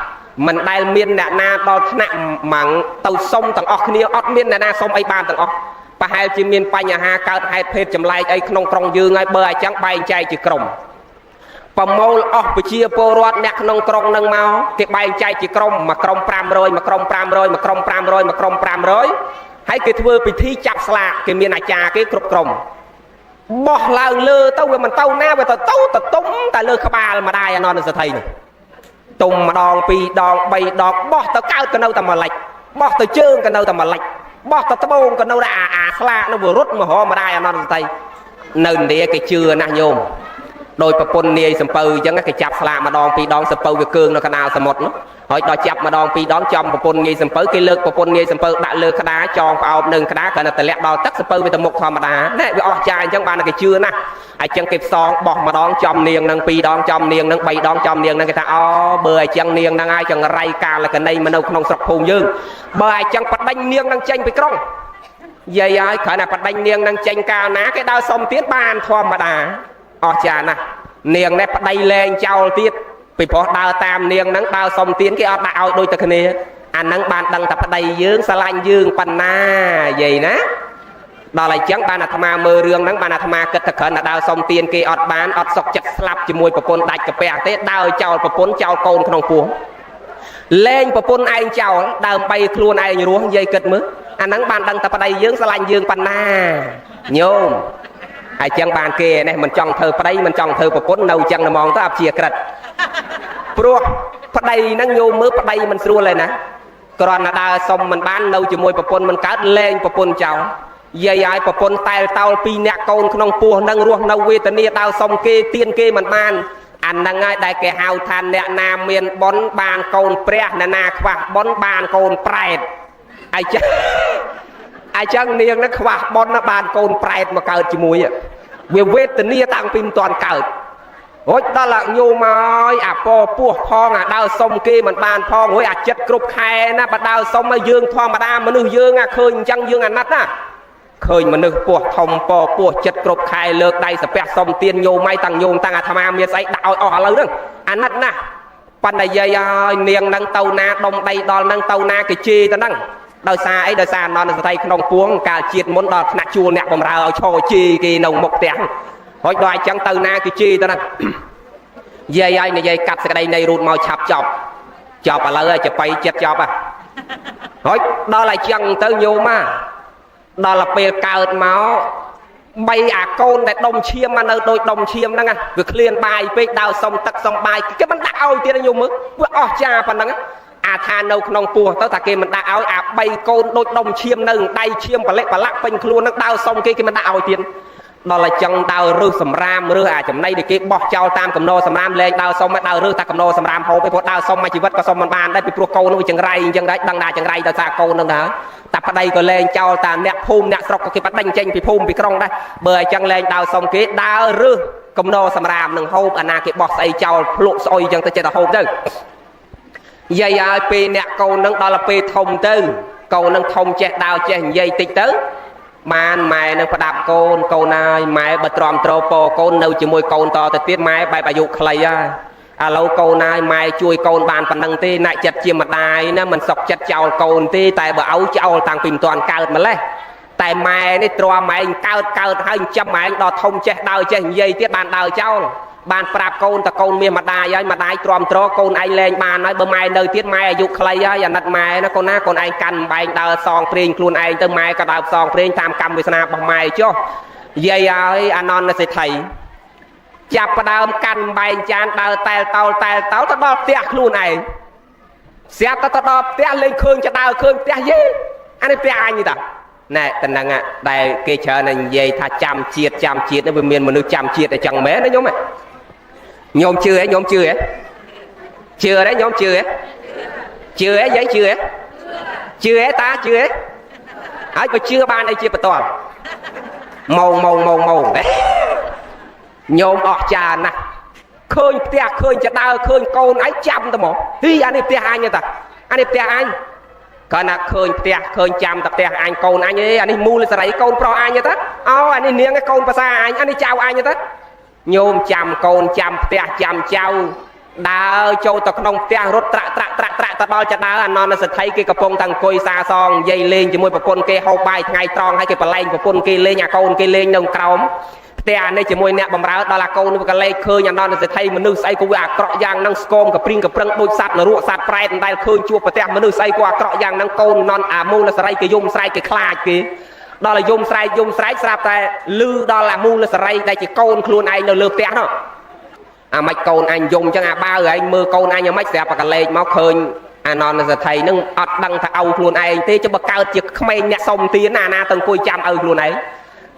មិនដែលមានអ្នកណាដល់ថ្នាក់ម៉ាំងទៅសុំទាំងអស់គ្នាអត់មានអ្នកណាសុំអីបានទាំងអស់ប្រហែលជាមានបញ្ហាកើតហេតុភេទចម្លែកអីក្នុងក្រុងយើងហើយបើអញ្ចឹងបែងចែកជាក្រុមប្រមូលអស់ប្រជាពលរដ្ឋអ្នកក្នុងក្រុងនឹងមកគេបែងចែកជាក្រុមមួយក្រុម500មួយក្រុម500មួយក្រុម500មួយក្រុម500ហើយគេធ្វើពិធីចាប់ស្លាកគេមានអាចារ្យគេគ្រប់ក្រុមបោះឡើងលើទៅវាមិនទៅណាវាទៅទុំតែលើក្បាលម្ដាយអនន្តសេដ្ឋីនេះទុំម្ដង2ដង3ដងបោះទៅកើតក៏នៅតែមួយលិចបោះទៅជើងក៏នៅតែមួយលិចបោះទៅត្បូងក៏នៅតែអាស្លាកនោះវារត់មករកម្ដាយអនន្តសេដ្ឋីនៅឥណ្ឌាគេជឿណាស់ញោម โดยประปนเนียสมปือยังก็จับสลามาดองปีดองสมปือกับเกืองในขนาดสมดเนาะหอยดอจับมาดองปีดองจอมประปนเนียสมปือกิเลิกประปนเนียสมปือด่าเลิกขนาดจองเอาหนึ่งขนาดกันแต่เล็กดองตักสมปือเป็นตะมกธรรมดาเนี่ยวิออกใจจังบานก็เชื่อนะไอ้จังเก็บซองบอกมาดองจอมเนียงนังปีดองจอมเนียงนังใบดองจอมเนียงนังก็ท่าอ๋อเบื่อจังเนียงนังไอ้จังไรการละกันในมันเอาขนมสับพงยืงเบื่อจังปัดดังเนียงนังเจงไปกล้องยายขนาดปัดดังเนียงนังเจงกานะcáiดาวสมtiếnบานธรรมดาออกใจนะเนียงในปัดใดแรงเจ้าตีดไปพอดาวตามเนียงนังดาวสมtiến cáiอดาวโดยตะคเนอันนังบานดังแต่ปัดใดยืงสลายยืงปันนาใหญ่นะดาวไหลจังบานอาตมาเมื่อเรื่องนังบานอาตมาเกิดตะเขินดาวสมtiến cáiอดบานอดศกจัดสลับจมวยประปนดัดกระเปะเตะดาวเจ้าประปนเจ้าโกนขนมปัวเล่งประปนไอ้เจ้าดาวไปครัวไอ้รั้วใหญ่เกิดมืออันนั้นบานดังแต่ปัดใดยืงสลายยืงปันนาโยมไอ้จังบานเกเนี่ยมันจ้องเธอปะได้มันจ้องเธอประปนเนาจังมองตาเชียกระดปลัวปะได้นั่งโยมือปะได้มันสู้เลยนะกรอนดาสมมันบ้านเนาจมวยประปนมันกัดเล่งประปนเจ้ายายประปนไตเตาปีเนกโกนขนมปัวนั่งรวมเนาเวทเนียดาวสมเกเตียนเกมันบ้านอันนั่งไงได้แก่หาวทันเนี่ยนาเมียนบอนบานโกนเปรี้ยนาขวาบอนบานโกนเปรตไอ้จังเนียงนักขวาบอนบานโกนเปรตมาเกิดจมวยอ่ะเวทเนียต่างพิมตอนเกิดโอ้ยตลาดโยมาอ่ะปอพวกพองอ่ะดาวสมเกมันบานพองโอ้ยอ่ะจัดกรุบแค่นะปะดาวสมมายืงทอมาดามนุษย์ยืงอ่ะเคยจังยืงอันนัดนะเคยมันนึกปวดทอมปอปวดจัดกรุบแค่เลิกได้สเปะสมเตียนโยไม่ตั้งโยมตั้งอาธรรมาเมียใส่ดาวออกอะไรเรื่องอันนัดนะปันใดยายเนียงนั่งเตานาดมใดดอลนั่งเตานากิจีตะนั่งดาวซาไอ้ดาวซานอนในสไตล์ขนมพวงการจีดมนดอดหนักจูเนี่ยผมเราเอาโชว์จีกีนงมกเตียงหอยดอยจังเตานากิจีตะนั่งยายในยายกัดสกได้ในรูดมาฉับจอบอะไรจะไปเจ็ดจอบอ่ะหอยดอลจังเตาโยมาดอลเปลเกิดเมาใบอาโกนแต่ดมเชียมมันโดยดมเชียมนั่งอ่ะคือเคลียนใบไปดาวสมตักสมใบก็มันดาวเตี้ยโยมึงว่าอ๋อจ้าปันนั่งอาทานเอาขนมปัวตั้งแต่เกมันดาวอาใบโกนโดยดมเชียมหนึ่งได้เชียมปะเล็กปะลักเป็นครัวนักดาวสมเกมันดาวเตี้ยดอลจังดาวรื้อสำรามรื้ออาจจะในเด็กบอกเจ้าตามกำโนสำรามแรงดาวสมมาดาวรื้อตากำโนสำรามโผล่ไปพอดาวสมมาชีวิตก็สมมันบานได้ไปปลุกโกนจังไรดังดาจังไรดาวซาโกนนั่งนะแต่ปะใดก็แรงเจ้าตามเนี่ยภูมิเนี่ยสกก็คิดปะดังเจงไปภูมิไปกรองได้เบื่อจังแรงดาวสมเกดาวรื้อกำโนสำรามหนึ่งโฮมอนาเก็บบอกใส่เจ้าพลุซอยจังตะเจตโฮมเด้อยายปีเนี่ยโกนนั่งดอลปีทมเด้อโกนนั่งทมเจดาวเจยายติดเด้อมานไม้นั่งประดับโกนนายไม้บัตรอมโตรโปโกนเอาจมวยโกนต่อแต่เตี้ยไม้ใบประยุกต์ใครอ่ะเราโกนายไม้ช่วยโกนบานปันดังตีนายจัดเจียมมาได้นะมันสกจัดเจ้าโกนตีแต่บ่เอาเจ้าต่างปิ่มตอนเกิดมาเลยแต่ไม้นี่ตัวไม้เกิดให้จำไม้ดอทมเจดาวเจยเตี้ยบานดาวเจ้าบานปราบโกนตะโกนเมียมาได้ย้ายมาได้ตรอมโตรโกนไอแรงบานน้อยเบอร์ไม้เนยเตี้ยไม้อายุใครอ่ะอย่านัดไม้นะคนหน้าคนไอกันใบดาวซองเพลงครูนไอเติมไม้กระดาษซองเพลงตามกรรมวิสนาบไม้เจ้าเยี่ยอานอนในสิทธิ์จับประดามกันใบจานดาวแต่เตาตะดอบเตี้ยครูนไอเสียตะดอบเตี้ยเลยเครื่องจะดาวเครื่องเตี้ยเย่อันนี้เตี้ยอันนี้ต่อนี่แต่นั่งอ่ะได้เกจเชอร์นั่นเย่ถ้าจำเจียดนั่นเป็นเมียนมนุษย์จำเจียดแต่จังแม่นะโยมอ่ะโยมchưa đấy nhóm chưa ấy giấy chưa ấy ta chưa ấy ấy có chưa ban đây chưa bắt toàn màu đấy nhôm ọt trà nè khơi tia khơi chả đau khơi con ấy chăm tao mỏ hi anh em tia anh như ta anh em tia anh còn là khơi tia khơi chăm tập tia anh con anh ấy anh ấy mua lên sợi con pro anh như thế anh ấy niềng cái con pa anh ấy chào anh như thế nhôm chăm con chăm tia chăm chào đào châu tộc nông tia rốt trạ ta đo chả đau anh non là sẽ thấy cái cặp bông thằng coi xa son dây lên chỉ môi bọc con kia hậu bài ngày tròn hay cái bờ lanh bọc con kia lên nhà con kia lên nông còngแต่อันนี้จะมวยเนี่ยบำราดอลลาร์โกนมันก็เลยเคยอย่างนั้นจะไทยมันนึกใส่กูว่าเกาะยางนั่งสกอมกับปริงกับปรังโดยสัตว์หรือสัตว์แปรได้เคยชัวประเทศมันนึกใส่กูว่าเกาะยางนั่งโกนนอนมูลสไลก์ยมสไลก์คลาดกี่ดอลลาร์ยมสไลก์สลับแต่ลือดอลลาร์มูลสไลก์ได้จะโกนครูนไอเนื้อเลือกเตะเนาะไม่โกนไอยมจังบ้าเลยมือโกนไอยังไม่เสียปากกันเลยมาเคยนอนจะไทยนึ่งอัดดังถ้าเอาครูนไอที่จะประกาศจิกไม่เนี่ยส่งตีนาตึงคุยจำเอาครูนไอ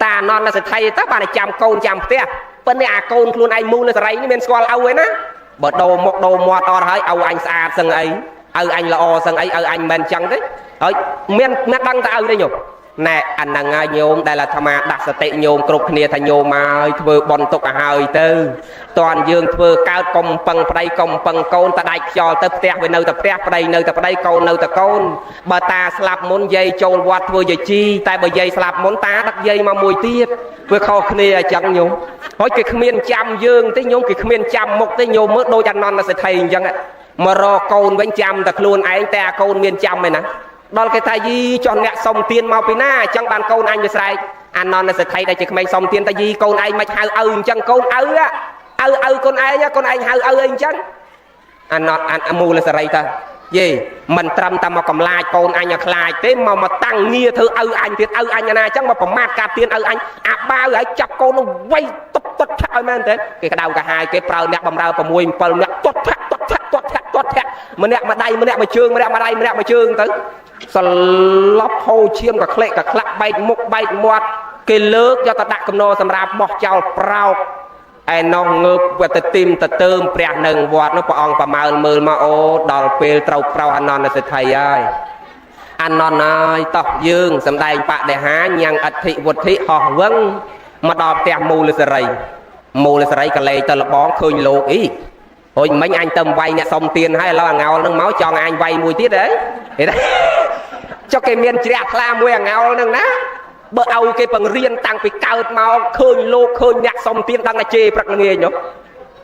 ตานอนน่ะสิไทยตาบ้านจำโกนจำเตี้ย ប៉ុន្តែអាកូនខ្លួនឯងមូលសរីនេះមានស្គាល់ឪឯណាបើដូរមកដូរមាត់អត់ហើយឪអញស្អាតសឹងអីឪអញល្អសឹងអីឪអញមិនចឹងទេហើយមានដឹងតែឪទេញោមណែអាហ្នឹងហើយញោមដែលអាត្មាដាក់សតិញោមគ្រប់គ្នាថាញោមហើយធ្វើបន់ទុកឲ្យហើយទៅតន់យើងធ្វើកើតកុំពឹងប្តីកុំពឹងកូនតដាច់ខ្យល់ទៅផ្ទះវានៅតែផ្ទះប្តីនៅតែប្តីកូននៅតែកូនបើតាស្លាប់មុនយាយចូលវត្តធ្វើយាយជីតែបើយាយស្លាប់មុនតាដឹកយាយមកមួយទៀតវាខុសគ្នាអញ្ចឹងញោមហើយគេគ្មានចាំយើងទេញោមគេគ្មានចាំមុខទេញោមមើលដូចអានន្តសេដ្ឋីអញ្ចឹងមករកកូនវិញចាំតែខ្លួនឯងតែអាកូនមានចាំឯណាដល់គេថាយីចុះអ្នកសុំទានមកពីណាអញ្ចឹងបានកូនអញវាស្រែកអានន្តសេដ្ឋីដែលជាក្មេងសុំទានតែយីកូនឯងមិនហៅឪអញ្ចឹងកូនឪកូនឯងហៅឪអីអញ្ចឹងអានន្តមូលសេរីតាយេមិនត្រឹមតែមកកំឡាចកូនអញឲ្យខ្លាចទេមកតាំងងារធ្វើឪអញទៀតឪអញណាអញ្ចឹងមកប្រមាថការទានឪអញអាបាវហើយចាប់កូននោះវៃតុបតុតឆាក់ឲ្យមែនទេគេក្តៅកាហាយគេប្រើអ្នកបំរើ6 7អ្នកតុតឆាក់ម្នាក់មួយដៃម្នាក់មួយជើងម្នាក់មួយដៃម្នាក់មួយជើងទៅសឡប់ហូរឈាមក៏ក្លែកក៏ក្លាក់បែកមុខបែកមាត់គេលើកយកទៅដាក់កំណរសម្រាប់បោះចោលប្រោកឯនោះងើបវាទៅទីមទៅទើមព្រះនៅវត្តនោះព្រះអង្គប្រមើលមើលមកអូដល់ពេលត្រូវប្រោសអានន្តសេដ្ឋីហើយអានន្តហើយតោះយើងសំដែងបដិហាញ៉ាំងអធិវុទ្ធិហោះវឹងមកដល់ផ្ទះមូលសេរីក៏លេងទៅលបងឃើញលោកអីហូចមិញអញទៅវាយអ្នកសុំទានហើយឥឡូវអាងោលនឹងមកចង់អញវាយមួយទៀតហ៎ចុះគេមានជ្រះថ្លាមួយអាងោលនឹងណាបើឲ្យគេបង្រៀនតាំងពីកើតមកឃើញលោកឃើញអ្នកសុំទានដឹងតែជេរព្រឹកល្ងាចនោះ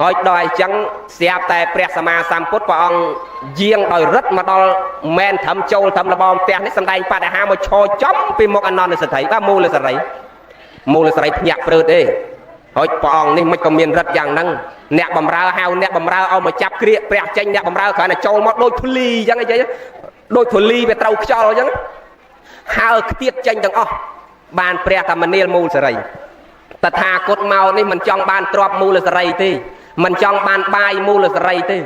ហើយដល់អញ្ចឹងស្រាប់តែព្រះសម្មាសម្ពុទ្ធព្រះអង្គយាងដោយរិទ្ធមកដល់មែនត្រឹមចូលត្រឹមលបងផ្ទះនេះសំដែងបដិហាមកឈរចំពីមុខអានន្តសេដ្ឋីបាទមូលសេរីភ្ញាក់ព្រឺតអេហើយព្រះអង្គនេះមិនក៏មានរិទ្ធយ៉ាងហ្នឹងអ្នកបំរើហៅអ្នកបំរើឲ្យមកចាប់គ្រាកព្រះចេញអ្នកបំរើគ្រាន់តែចូលមកដូចធូលីអញ្ចឹងអីចឹងដូចធូលីវាត្រូវខ្យល់អញ្ចឹងហើខ្ទាតចេញទាំងអស់បានព្រះតាមនាលមូលសេរីតថាគតមកនេះមិនចង់បានទ្រព្យមូលសេរីទេមិនចង់បានបាយមូលសេរីទេ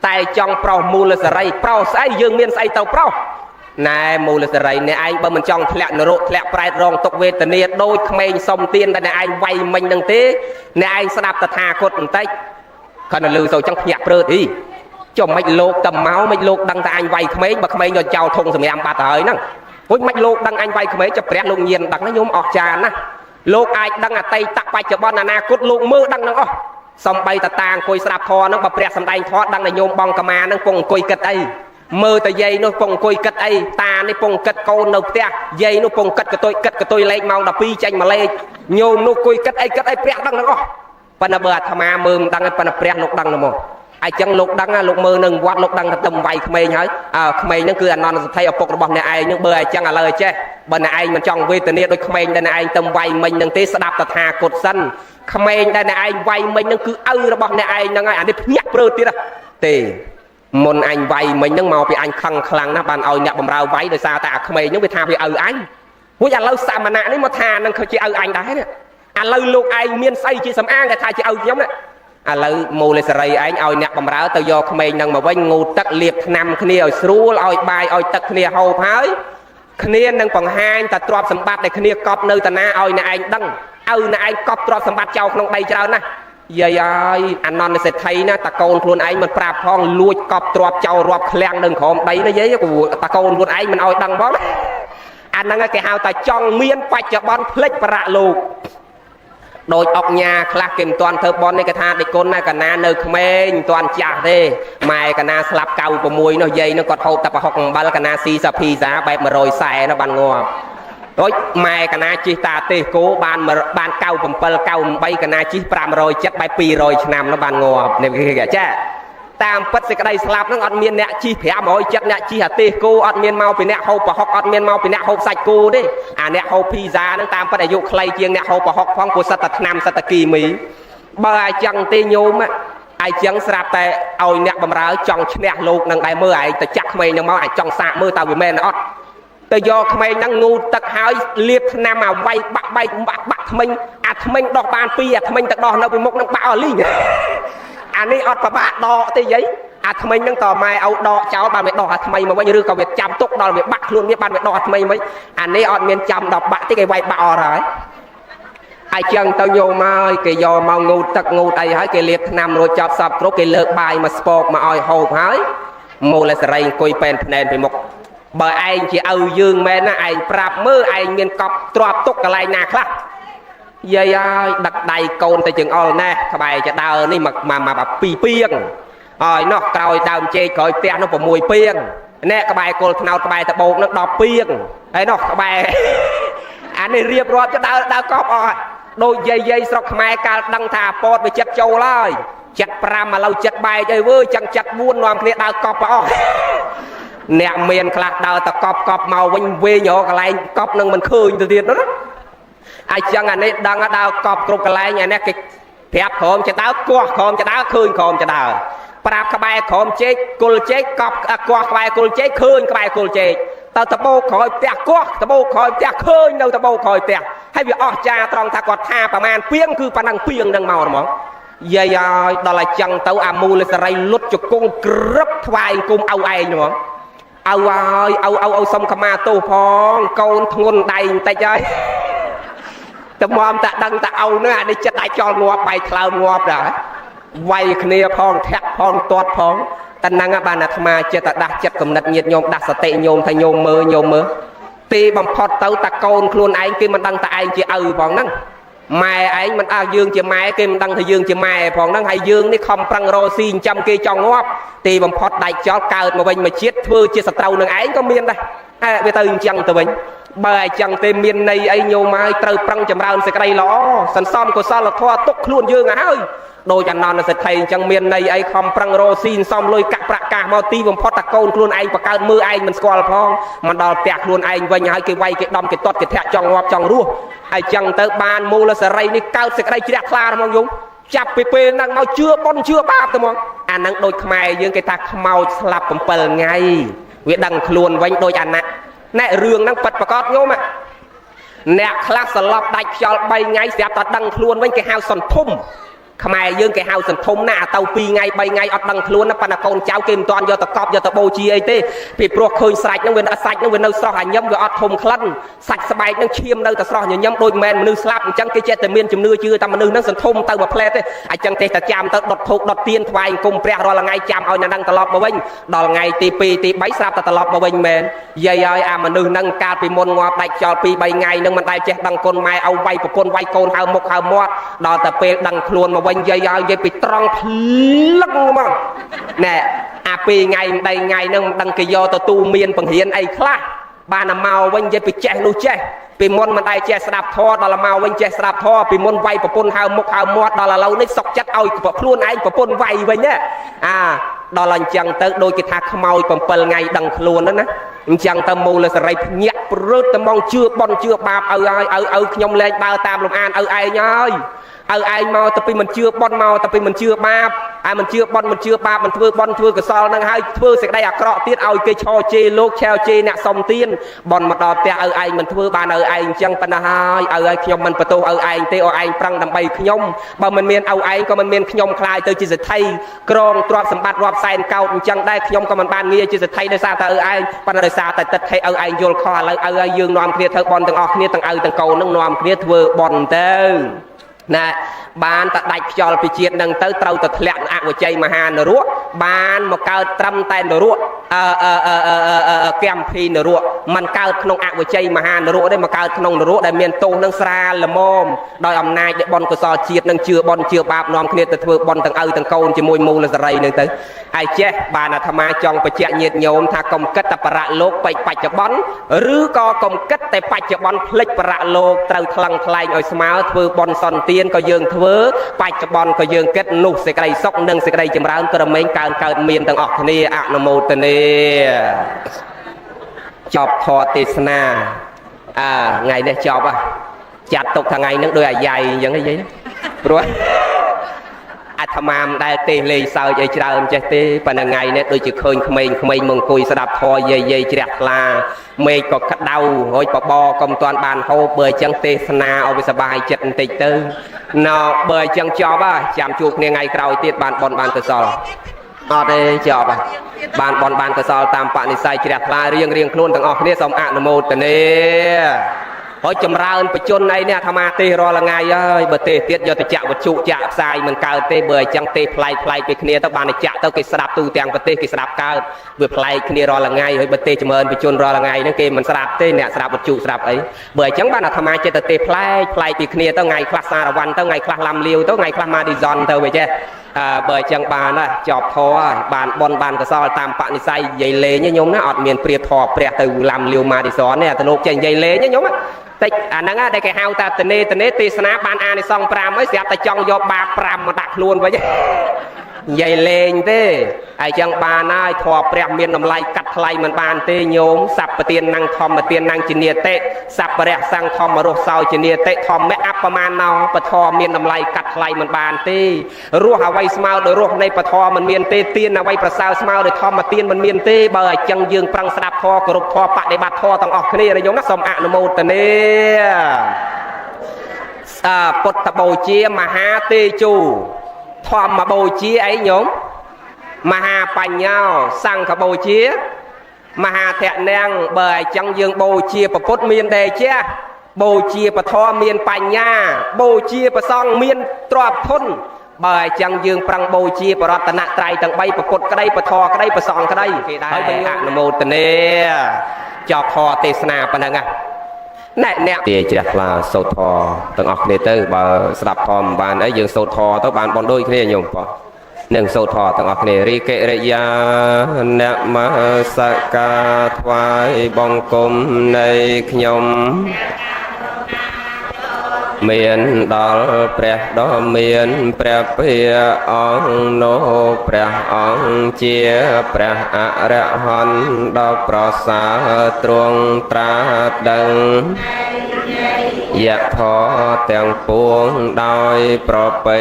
តែចង់ប្រោសមូលសេរីប្រោសស្អីយើងមានស្អីទៅប្រោសណែមូលសេរីអ្នកឯងបើមិនចង់ធ្លាក់នរកធ្លាក់ប្រែតរងទុកវេទនាដូចក្មេងសុំទានតែអ្នកឯងវាយមិញនឹងទេអ្នកឯងស្ដាប់តថាគតបន្តិចគាត់នៅលឺទៅចឹងភ្ញាក់ព្រឺតអីចុះមិនលោកទៅមកមិនលោកដឹងតែអញវាយក្មេងបើក្មេងយកចោលធុងសម្រាប់បាត់ទៅហើយហ្នឹងហូចមិនលោកដឹងអញវាយក្មេងចុះព្រះលោកញៀនដឹងណាញោមអស់ចានណាលោកអាចដឹងអតីតបច្ចុប្បន្នអនាគតលោកមើលដឹងនឹងអស់សំបីតតាអង្គុយស្ដាប់ធម៌ហ្នឹងបើព្រះសម្ដែងធម៌ដឹងតែញោមបងកមាហ្នឹងពងអង្គុយគិតអីមើលតែយាយនោះពងអង្គុយគិតអីតានេះពងគិតកូននៅផ្ទះយាយនោះពងគិតកតុយលេខម៉ោង12ចេញមកលេខញោមនោះអង្គុយគិតអីព្រះដឹងទាំងអស់ប៉ុន្តែបើអាត្មាមើលមិនដឹងទេប៉ុន្តែព្រះលោកដឹងទៅមកអញ្ចឹងលោកដឹងលោកមើលនឹងវត្តលោកដឹងតែទៅវាយក្មេងហើយក្មេងហ្នឹងគឺអានន្តសេដ្ឋីឪពុករបស់អ្នកឯងហ្នឹងបើអញ្ចឹងឥឡូវចេះបើអ្នកឯងមិនចង់វេទនាដូចក្មេងដែលអ្នកឯងទៅវាយមិញហ្នឹងទេស្ដាប់តថាគតសិនក្មេងដែលអ្នកឯងវាយមិញហ្នឹងគឺឪរបស់អ្នកឯងហ្នឹងហើយអានេះភ្ញាក់ព្រឺទៀតទេមុនអញវាយមិញហ្នឹងមកពីអញខឹងខ្លាំងណាស់បានឲ្យអ្នកបំរើវាយដោយសារតែអាក្មេងហ្នឹងវាថាវាឪអញហួចឥឡូវសមណៈនេះមកថានឹងគឺជាឪអញដែរនេះឥឡូវលោកឯងមានស្អីជាសំអាងតែថាជាឪខ្ញុំណាឥឡូវមូលសេរីឯងឲ្យអ្នកបំរើទៅយកក្មេងហ្នឹងមកវិញងូតទឹកលាបថ្នាំគ្នាឲ្យស្រួលឲ្យបាយឲ្យទឹកគ្នាហូបហើយគ្នានឹងបង្ហាញតែទ្រព្យសម្បត្តិដែលគ្នាកប់នៅតាណាឲ្យអ្នកឯងដឹងឲ្យអ្នកឯងកប់ទ្រព្យសម្បត្តិចោលក្នុងដីច្រើនណាស់យាយអើយអានន្តសេដ្ឋីណាតាកូនខ្លួនឯងមិនប្រាប់ផងលួចកប់ទ្រព្យចោលរាប់ឃ្លាំងនៅក្រោមដីណាយាយតាកូនខ្លួនឯងមិនឲ្យដឹងផងអាហ្នឹងគេហៅថាចង់មានបច្ចុប្បន្នផ្លិចប្រាក់លោកដោយអុកញ៉ាខ្លះគេមិនទាន់ធ្វើបន់នេះគេថាដេកគុណណាកណានៅក្មេងមិនទាន់ចាស់ទេម៉ែកណាស្លាប់96នោះយាយនោះគាត់ហូបតែប្រហុកអំបិលកណាស៊ីសាភីសាបែប140នោះបានងាប់ដូចម៉ែកណាជិះតាទេសគោបាន97 98កណាជិះ570បែប200ឆ្នាំនោះបានងាប់នេះគេចាតាមពិតសេចក្តីស្លាប់ហ្នឹងអត់មានអ្នកជិះ570អ្នកជិះអាទេសគោអត់មានមកពីអ្នកហូបប្រហុកអត់មានមកពីអ្នកហូបសាច់គោទេអាអ្នកហូបភីហ្សាហ្នឹងតាមពិតអាយុខ្លីជាងអ្នកហូបប្រហុកផងព្រោះសិតតែឆ្នាំសិតតែគីមីបើអាចឹងទេញោមអាចឹងស្រាប់តែឲ្យអ្នកបំរើចង់ឈ្នះលោកនឹងដែរមើលឯងទៅចាក់ក្មេងហ្នឹងមកអាចចង់សាកមើលតើវាមែនអត់ទៅយកក្មេងហ្នឹងងូតទឹកហើយលាបថ្នាំឲ្យវាយបាក់បែកបាក់ថ្មិញអាថ្មិញដោះបាន2អាថ្មិញទៅដោះនៅពីមុខហ្នឹងបាក់អស់លីងអានេះអត់ប្របាក់ដកទេយាយអាថ្មិញហ្នឹងតម៉ែឲ្យដកចោលបានវាដោះអាថ្មីមកវិញឬក៏វាចាំទុកដល់វាបាក់ខ្លួនវាបានវាដោះអាថ្មីវិញអានេះអត់មានចាំដល់បាក់ទេគេវាយបាក់អស់ហើយអ ai chẳng tao nhô mai cái do mau ngủ tật ngủ tay hái cái liệp nằm rồi chọc sập rốt cái lợt bài mà sport mà oi hộp hái mô là sợi coi pen nền phải một bởi anh chỉ dương men á anh prap mơ anh miền cọp trọp túc cái này nè khác dây đặt đầy cồn tại chừng all nè các bài cho đàoนี่mà pi piêng rồi nó còi đào chê còi te nó vào mùi piêng nè các bài cồn nào các bài tập bộ nó đọc piêng ấy nó các bài anh này riệp rồi cho đào cọp rồi đôi dây sọc mai cả đăng thả pot với chất châu lại chặt pram mà lâu chặt bài chơi với chẳng chặt buôn làm kia đào cọp rồi nè miền khác đào ta cọp màu vinh về nhỏ cái này cọp nâng mình khơi từ tiền đó ai chẳng anh ấy đang đào cọp cục cái này nè cái thép khom cho đào qua khom cho đào khơi khom cho đào prap các bài khom chết cùl chết cọp qua các bài cùl chết khơi các bài cùl chết tao tập bô khỏi tẹt qua tập bô khỏi tẹt khơi đâu tập bô khỏi tẹt hay việc ở cha trong thà quạt thaประมาณ piêng คือ ปนัง piêng ดัง màu หมอ dây đó là chẳng tao amu lên sợi lút cho con grấp thoại cùng ao ai nữa ao xong kama tô phong con thôn đầy tay chơi tao mom ta đăng ta ao nữa đi chết đại cho ngọt bài cloud ngọt rồi vay kia phong thẹt phong toát phong ta năng ban nát ma chết ta đặt chết cầm nát nhiệt nhôm đặt sợi nhôm thay nhôm mơ tì bằng phật tao ta con luôn anh kia mình đăng ta anh chỉ phong năng mai anh mình dương chỉ mai kia mình đăng thì dương chỉ mai phong năng hay dương đi không prang ro xin trăm kia cho ngọt tì bằng phật đại cho cao mà mình mà chết thưa chia sẻ tàu năng anh có miên đây bây giờ chẳng từ mình bài chẳng tên miền này ấy nhiều mai trâu prang chầm rau sẽ cây ló sẵn xong của sao là thoa túc luôn dương ơi đôi chẳng non là sẽ thầy chẳng miền này ấy không prang ro xin xong lôi cặp bạc cả mau ti bằng phật ta côn luôn anh và cao mưa anh mình squall phong mà đòi tẹt luôn anh với nhà cái quay cái đom cái tuột cái thẹt trong ngọc trong rùa ai chẳng tới ban mua là sẽ ray đi cao sẽ cây chẹt pha mong dung chặt pp năng mau chưa bon chưa ba tao mong anh năng đôi mày dương cái ta mau slap bầm bờ ngay việc đằng luôn với đôi anh nè nè rương năng bật và cọt nhôm ạ nè class lọp đại cho bay ngay sẽ ta đằng luôn với cái hao sòn thum mày dương cái hao sòn thum nè tàu pi ngay bay ngay ở đằng luôn nó pan con cháu kim toàn do ta cọp do ta bô chi ấy tê bị pro khơi sạch nó bên đâu so hành nhâm với ở thum khăn sạch sbài nó chiêm đâu ta so nhâm đôi men nư slap chẳng cái chết miên chùm nư chưa ta mà nư nó sòn thum tàu mà ple thế ai chẳng thế ta chạm ta đọt thuộc đọt tiên thoại cùng pre rồi là ngay chạm ao nhà đằng ta lọp vào bên đòi ngày tì pi tì bấy slap ta lọp vào bên men dây ơi mà nư nâng ca pi môn ngọt đại cho pi bay ngay nâng mình đại chết đằng con mai ao vay của con vay con hao mộc hao mót đòi ta pe đằng luôn mà bên dây bị tròn lắc mà nè pi ngày đây ngày nâng đằng cái do ta tu miên bằng hiền ấy khác bà nằm màu bên dây bị che nu che bị môn mình đại che sạp thò đó là màu bên che sạp thò bị môn vay của con hao mộc hao mót đó là lâu nít sọc chất ao của luôn anh của con vay vậy nhá đó là chẳng tới đôi cái thác màu còn pel ngày đằng luôn đó nè chẳng tâm mù là sợi nhẹ rớt tâm mong chưa bon chưa bạp ở nhom lên bao tam lòng an ai nhơi ai mau tapi mình chưa bon mau tapi mình chưa bạp mình chưa bon mình chưa bạp mình thưa bon thưa cái sao năng hai thưa sẽ đây cọ tiết ao cái cho chê lô treo chê nè sòng tiên bon mà đò te ai mình thưa ban ai chẳng pan hai ai nhom mình bắt đầu ai tê ai prang đầm bay nhom bao mình miền ai có mình miền nhom khai tới chỉ sẽ thay krong trọp sầm bát rọp sai cao chẳng đây nhom có mình ban nghe chỉ sẽ thay đây sao ta ai pan đời sao tại tật hay ai vô kho lại ai dương nòm kia thơ bon từng ọt kia từng từng cầu nâng nòm kia thưa bon tê nè ban ta đại cho bị chết nâng tới trâu ta lẹn của chay mà hà nở ruộng ban một cao trăm tay nở ruộng kem phi nở ruộng mình cao không của chay mà hà nở ruộng đây mà cao không nở ruộng đây miền tô nâng xa là mồm đòi ông nay để bon của so chết nâng chưa bon chưa bạp nòm kia ta thưa bon từng câu chỉ môi mù là rầy nâng tới ai chết bà là tham trong phải chạy nhiệt nhôm tha công kết tập rạ lốp bạch cho bón rứ co công kết tại bạch cho bón flick rạ lốp trâu thăng thay ở smart thưa bon son tiên có dương thưa bạch cho bón có dương kết nụ sẽ cái sóc nâng sẽ cái chấm rán cơ mình càng miền tầng ọt này nô mô tên này chọc thọ tê na ngày này chọc chặt tục thằng ngày nước đôi dài giống cái gì đó rồi tham am đại tê lì sao vậy chào chơi tê và ngày này đôi chữ khơi mình mừng cùi sẽ đạp thoi dây chẹt là mê có cắt đau hồi bò công toàn bàn hô bơi chân tê na ở bên bài chật tịch tư nó bơi chân cho ba chạm chuột ngày cào tiết bàn cơ sở ở đây cho ba bàn cơ sở tam bạn sai chẹt là riêng luôn thằng ở đây xong ạ một tên ហើយចម្រើនបជនអីនេះអាត្មាទេរាល់ថ្ងៃហើយបើទេទៀតយកទៅចាក់វត្ថុចាក់ផ្សាយមិនកើតទេបើអញ្ចឹងទេផ្លែកពីគ្នាទៅបានតែចាក់ទៅគេស្ដាប់ទូទាំងប្រទេសគេស្ដាប់កើតវាផ្លែកគ្នារាល់ថ្ងៃហើយបើទេចម្រើនបជនរាល់ថ្ងៃហ្នឹងគេមិនស្ដាប់ទេអ្នកស្ដាប់វត្ថុស្ដាប់អីបើអញ្ចឹងបានអាត្មាចិត្តទេផ្លែកពីគ្នាទៅថ្ងៃខ្លះសារវ័នទៅថ្ងៃខ្លះឡាំលាវទៅថ្ងៃខ្លះម៉ាឌីសនទៅវិញចេះបើអញ្ចឹងបានណាចប់ធរបានបនបានកសលតាមបនិស័យនិយាយលេងញោមណាអត់មានព្រាធរព្រះទៅឡាំលាវម៉ាឌីសនទេអាទៅលោកចេះនិយាយលេងញោមតិចអាហ្នឹងដែលគេហៅថាតនេទេសនាបានអានិសង្ឃ5ហើយស្រាប់តែចង់យកបាប5មកដាក់ខ្លួនវិញនិយាយលេងទេហើយចឹងបានហើយធម៌ព្រះមានតម្លៃកាត់ថ្លៃមិនបានទេញោមសព្វទានnăngធម្មទានnăngជានិតិសព្វរៈសង្ឃធម្មរស់សោជានិតិធម្មៈអបមាណោបធម៌មានតម្លៃកាត់ថ្លៃមិនបានទេរស់អ្វីស្មើដោយរស់នៃបធម៌មិនមានទេទានអ្វីប្រសើរស្មើដោយធម្មទានមិនមានទេបើអញ្ចឹងយើងប្រឹងស្ដាប់ធម៌គោរពធម៌បដិបត្តិធម៌ទាំងអស់គ្នាញោមណាសូមអនុមោទនាពុទ្ធបូជាមហាទេជូធម្មបូជាអីញោមមហាបញ្ញោសង្ឃបូជាមហាធៈនាងបើអញ្ចឹងយើងបូជាព្រះពុទ្ធមានដែរចាបូជាពធមានបញ្ញាបូជាព្រះសង្ឃមានទ្រព្យធនបើអញ្ចឹងយើងប្រឹងបូជាបរតនត្រ័យទាំង3ព្រះពុទ្ធក្តីពធក្តីព្រះសង្ឃក្តីគេដែរហើយអនុមោទនាចប់ធរទេសនាប៉ុណ្ណឹងអ្នកទាជ្រះថ្លាសូត្រធរទាំងអស់គ្នាទៅបើស្ដាប់ធម៌មិនបានអីយើងសូត្រធរទៅបានបនដូចគ្នាញោមបងនឹងសូត្រធម៌ទាំងអស់គ្នារីកិរិយាអ្នកមសកាថ្វាយបង្គំនៃខ្ញុំមានដល់ព្រះដ៏មានព្រះភិអង្គនោះព្រះអង្គជាព្រះអរហន្តដ៏ប្រសើរទ្រង់ត្រាស់ដឹងយធម៌ទាំងពួងដោយប្រពៃ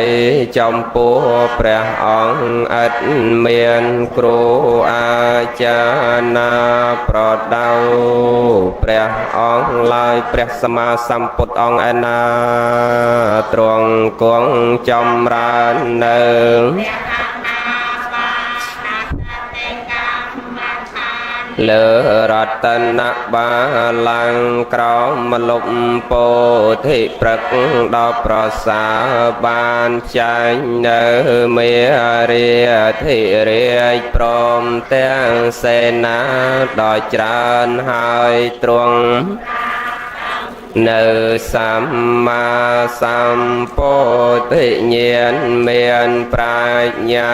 ចំពោះព្រះអង្គឥតមានគ្រូអាចារ្យណាប្រដៅព្រះអង្គឡើយព្រះសម្មាសម្ពុទ្ធអង្គឯណាទ្រង់គង់ចម្រើននៅលើរតនបាលាំងក្រមលុបពោធិព្រឹកដល់ប្រសាបានចាញ់នៅមេរាធិរាជព្រមទាំងសេនាដ៏ច្រើនហើយទ្រង់នៅសម្មាសម្ពុទ្ធញាណមានប្រាជ្ញា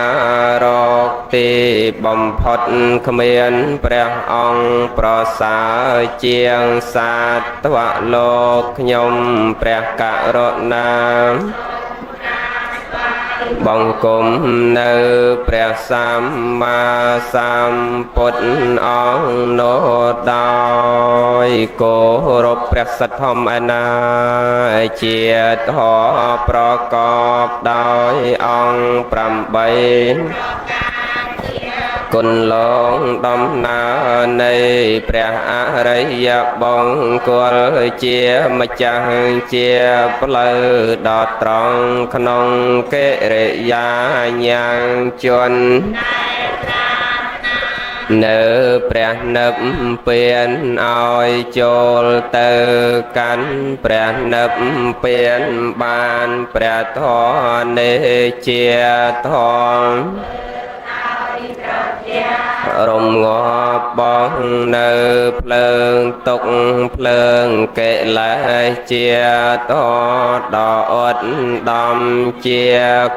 រកទីបំផុតគ្មានព្រះអង្គប្រសើរជាងសាត្វលោកខ្ញុំព្រះករុណាបង្គំនៅព្រះសម្មាសម្ពុទ្ធអង្គនោះដោយគោរពព្រះសទ្ធម្មឯណាជាធម៌ប្រកបដោយអង្គ8គុណឡងដំណើរនៃព្រះអរិយបង្គលជាម្ចាស់ជាផ្លូវដ៏ត្រង់ក្នុងកិរិយាញាងជន់នៅព្រះនិព្វានឲ្យចូលទៅកាន់ព្រះនិព្វានបានព្រះធម៌នេះជាធម៌រំងាប់បងនៅភ្លើងទុកភ្លើងកិលេសជាតដ៏អត់ដំជា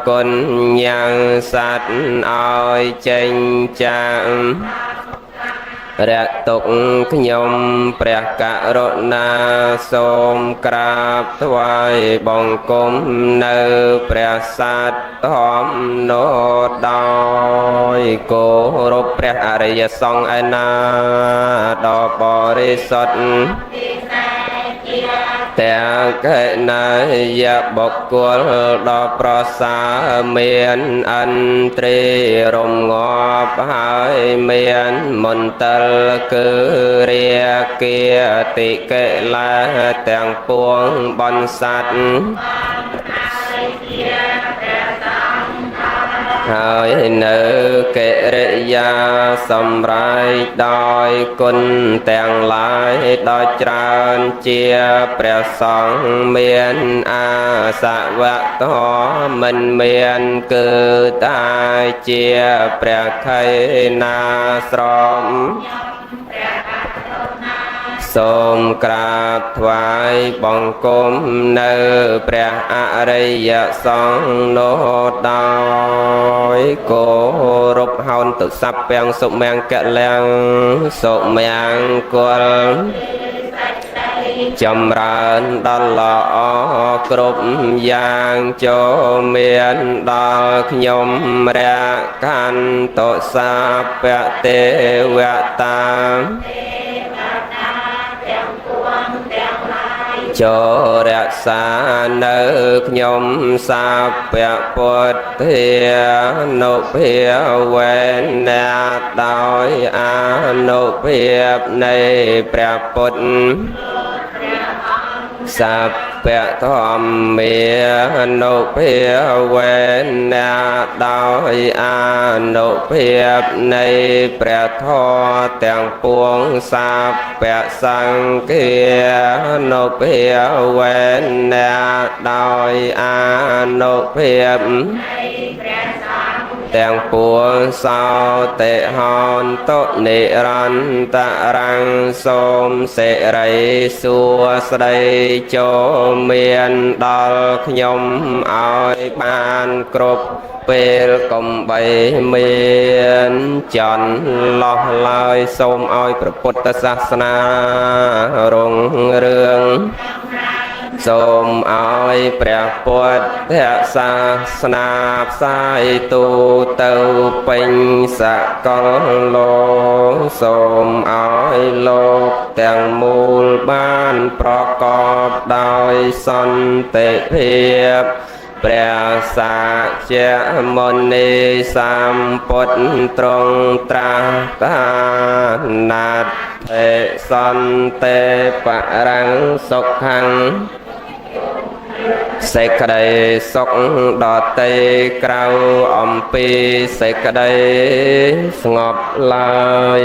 គុណយ៉ាងសត្វឲ្យចេញចាងរៈទុកខ្ញុំព្រះករុណាសូមក្រាបថ្វាយបង្គំនៅព្រះសត្យធម្មនោះដោយគោរពព្រះអរិយសង្ឃឯណាដ៏បរិសុទ្ធទាំងកេណយបុគ្គលដ៏ប្រសើរមានអន្ត្រីរំងាប់ហើយមានមន្តលគឺរាគាតិកិលេសទាំងពួងបន្សាត់ ហើយនៅកិរិយាសម្រេចដោយគុណទាំងឡាយដោយច្រើនជាព្រះសង្ឃមានអាសវៈធម៌មិនមានគឺតែជាព្រះខៃណាស្រមសូមក្រាបថ្វាយបង្គំនៅព្រះអរិយសង្ឃនោះដោយគោរពហោនទុស័ព្ទពាំងសុមង្គលាំងសុមង្គលចម្រើនដល់ល្អគ្រប់យ៉ាងចូលមានដល់ខ្ញុំរកន្តតុសាពទេវតាចូលរក្សានៅខ្ញុំសាពពុទ្ធានុភាវេណាដោយអនុភាពនៃព្រះពុទ្ធសាពធម្មានុភាវេណាដោយអនុភាពនៃព្រះធម៌ទាំងពួងសាពសង្ឃានុភាវេណាដោយអនុភាពទាំងពួងសោតិហោនតុនិរន្តរੰសូមសិរីសួស្តីចូលមានដល់ខ្ញុំឲ្យបានគ្រប់ពេលកំបីមានចន្លោះឡើយសូមឲ្យព្រះពុទ្ធសាសនារុងរឿងសូមឲ្យព្រះពុទ្ធសាសនាផ្សាយទូទៅពេញសកលលោកសូមឲ្យលោកទាំងមូលបានប្រកបដោយសន្តិភាពព្រះសាជ្ជមុនីសម្ពុទ្ធទ្រង់ត្រាស់ថាណាថេសន្តិបរੰសុខੰសេចក្តីសុខដតីក្រៅអំពីសេចក្តីស្ងប់ឡើយ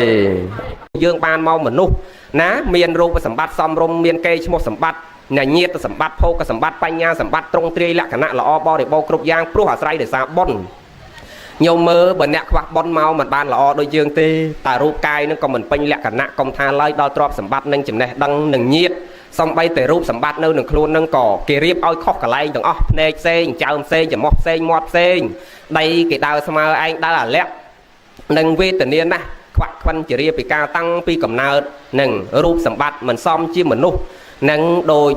យើងបានមកមនុស្សណាមានរូបសម្បត្តិសមរម្យមានកេរ្តិ៍ឈ្មោះសម្បត្តិញាតិសម្បត្តិភោគសម្បត្តិបញ្ញាសម្បត្តិទ្រង់ទ្រាយលក្ខណៈល្អបរិបូរណ៍គ្រប់យ៉ាងព្រោះអាស្រ័យដោយសារបុណ្យញោមមើលបើអ្នកខ្វះបុណ្យមកមិនបានល្អដូចយើងទេតែរូបកាយនឹងក៏មិនពេញលក្ខណៈកុំថាឡើយដល់ទ្រព្យសម្បត្តិនិងចំណេះដឹងនិងញាតិសំបីតែរូបសម្បត្តិនៅនឹងខ្លួននឹងក៏គេរៀបឲ្យខុសកន្លែងទាំងអស់ភ្នែកផ្សេងចើមផ្សេងច្រមុះផ្សេងមាត់ផ្សេងដីគេដើរស្មើឯងដើរអាលាក់និងវេទនាណាស់ខ្វាក់ខ្វិនជារាពីការតាំងពីកំណើតនិងរូបសម្បត្តិមិនសមជាមនុស្សនឹងដូច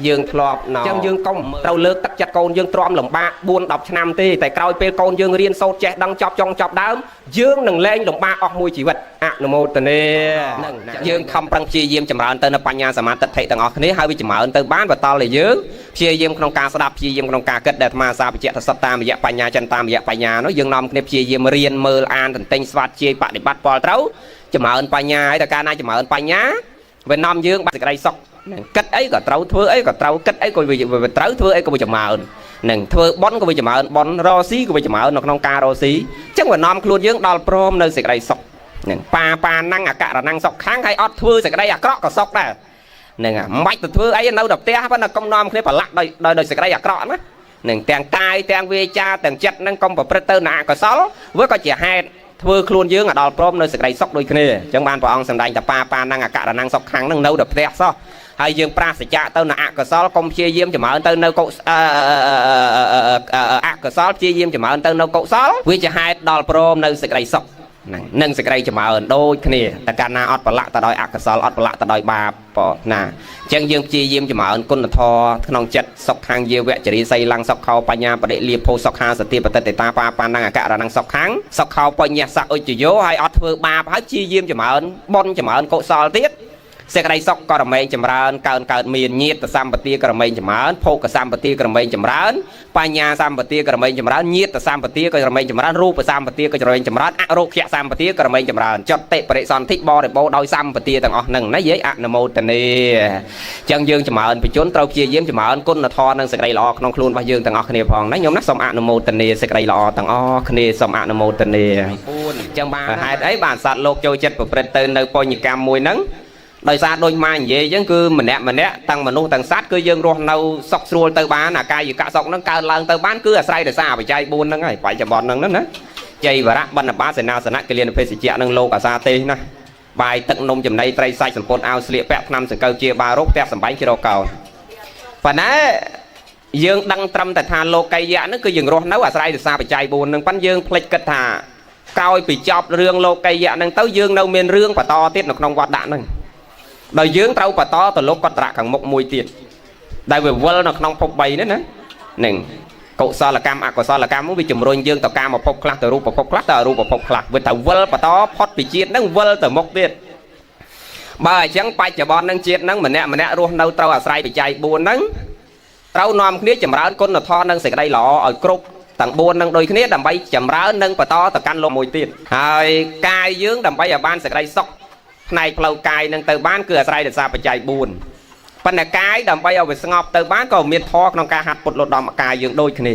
យើងធ្លាប់អញ្ចឹងយើងកុំត្រូវលើកទឹកចិត្តកូនយើងទ្រាំលំបាក 4-10 ឆ្នាំទេតែក្រោយពេលកូនយើងរៀនសូត្រចេះដឹងចប់ចុងចប់ដើមយើងនឹងលែងលំបាកអស់មួយជីវិតអនុមោទនានឹងយើងខំប្រឹងព្យាយាមចម្រើនទៅនៅបញ្ញាសមាធិដ្ឋិទាំងអស់គ្នាហើយវាចម្រើនទៅបានបន្តតែយើងព្យាយាមក្នុងការស្ដាប់ព្យាយាមក្នុងការគិតដែលអាត្មាសាបច្ចៈសត្វតាមរយៈបញ្ញាចិនតាមរយៈបញ្ញានោះយើងនាំគ្នាព្យាយាមរៀនមើលអានទន្ទិញស្វាត់ជាយបដិបត្តិពលត្រូវចម្រើនបញ្ញាហើយតែកាលណាចម្រើនបញ្ញាវានាំយើងបានសេចក្តីសុខគិតអីក៏ត្រូវធ្វើអីក៏ត្រូវគិតអីក៏វាត្រូវធ្វើអីក៏វាចម្រើននឹងធ្វើបន់ក៏វាចម្រើនបន់រកស៊ីក៏វាចម្រើននៅក្នុងការរកស៊ីអញ្ចឹងវានាំខ្លួនយើងដល់ព្រមនៅសេចក្តីសុខនឹងប៉ាណੰអករណੰសុខខាងហើយអត់ធ្វើសេចក្តីអាក្រក់ក៏សុខដែរនឹងមិនបាច់ទៅធ្វើអីនៅតែផ្ទះប៉ុន្តែកុំនាំគ្នាប្រឡាក់ដោយសេចក្តីអាក្រក់ណានឹងទាំងកាយទាំងវាចាទាំងចិត្តនឹងកុំប្រព្រឹត្តទៅនៅអកុសលវាក៏ជាហេតុធ្វើខ្លួនយើងឲ្យដល់ព្រមនៅសេចក្តីសុខដូចគ្នាអញ្ចឹងបានព្រះអង្គសម្ដែងថាប៉ាណੰអករណੰសុខខាងនឹងនៅតែផ្ទះសោះហើយយើងប្រាសចាកទៅនៅអកុសលកុំព្យាយាមចម្រើនទៅនៅអកុសលព្យាយាមចម្រើនទៅនៅកុសលវាជាហេតុដល់ព្រមនៅសេចក្តីសុខនឹងសេចក្តីចម្រើនដូចគ្នាតែកាលណាអត់ប្រឡាក់ទៅដោយអកុសលអត់ប្រឡាក់ទៅដោយបាបណាអញ្ចឹងយើងព្យាយាមចម្រើនគុណធម៌ក្នុងចិត្តសុខខាងយាវៈចរិស័យលੰសុខខោបញ្ញាបដិលាភោសុខខាសតិបតិតេតាប៉ាណੰអករណੰសុខខាងសុខខោបញ្ញាសឧច្ចយោហើយអត់ធ្វើបាបហើយព្យាយាមចម្រើនបុណ្យចម្រើនកុសលទៀត សេចក្តីសុខក៏រមែងចម្រើនកើតមានញាតិសម្បទាក៏រមែងចម្រើនភោគសម្បទាក៏រមែងចម្រើនបញ្ញាសម្បទាក៏រមែងចម្រើនញាតិសម្បទាក៏រមែងចម្រើនរូបសម្បទាក៏រមែងចម្រើនអរោគ្យសម្បទាក៏រមែងចម្រើនចុតិបរិសន្ធិបរិបោដោយសម្បទាទាំងអស់ហ្នឹងណាយាយអនុមោទនាចឹងយើងចម្រើនបជនត្រូវព្យាយាមចម្រើនគុណធម៌និងសេចក្តីល្អក្នុងខ្លួនរបស់យើងទាំងអស់គ្នាផងណាញោមណាសូមអនុមោទនាសេចក្តីល្អទាំងអស់គ្នាសូមអនុមោទនាចឹងបានហេតុអីបានសត្វលោកចូលចិត្តប្រព្រឹត្តទៅនៅបញ្ញកម្មមួយហ្នឹងដោយសារដូចម៉ានិយាយអញ្ចឹងគឺម្នាក់ទាំងមនុស្សទាំងសត្វគឺយើងរស់នៅសុខស្រួលទៅបានអាកាយកៈសុខហ្នឹងកើតឡើងទៅបានគឺអាស្រ័យដោយសារបច្ច័យ4ហ្នឹងហើយបច្ចុប្បន្នហ្នឹងណាជ័យវរៈបណ្ឌបាសេនាសនៈគិលានភេសជ្ជៈនឹងលោកអាសាទេសណាបាយទឹកនំចំណីត្រីសាច់សម្ពុតអាវស្លៀកពាក់ថ្នាំសង្កូវជាបារោគផ្ទះសម្បែងជ្រកកោប៉ុន្តែយើងដឹងត្រឹមតែថាលោកីយៈហ្នឹងគឺយើងរស់នៅអាស្រ័យដោយសារបច្ច័យ4ហ្នឹងប៉ុន្តែយើងភ្លេចគិតថាក្រោយពីចប់រឿងលោកីយៈហ្នឹងទៅយើងនៅមានរឿងបន្តទៀតនៅក្នុងវត្តដាក់ហ្នឹងដោយយើងត្រូវបន្តទៅលោកកតរៈខាងមុខមួយទៀតដែលវាវិលនៅក្នុងភព3នេះណានឹងកុសលកម្មអកុសលកម្មវាជំរុញយើងទៅកាមភពខ្លះទៅរូបភពខ្លះទៅអរូបភពខ្លះវាទៅវិលបន្តផុតពីជាតិហ្នឹងវិលទៅមុខទៀតបើអញ្ចឹងបច្ចុប្បន្នហ្នឹងជាតិហ្នឹងម្នាក់រស់នៅត្រូវអាស្រ័យបច្ច័យ4ហ្នឹងត្រូវនាំគ្នាចម្រើនគុណធម៌និងសេចក្តីល្អឲ្យគ្រប់ទាំង4ហ្នឹងដូចគ្នាដើម្បីចម្រើននិងបន្តទៅកាន់លោកមួយទៀតហើយកាយយើងដើម្បីឲ្យបានសេចក្តីសុខផ្នែកផ្លូវកាយនឹងទៅបានគឺអាស្រ័យដោយសារបច្ច័យ4ប៉ុន្តែកាយដើម្បីឲ្យវាស្ងប់ទៅបានក៏មានធម៌ក្នុងការហាត់ពុតលត់ដំកាយយើងដូចគ្នា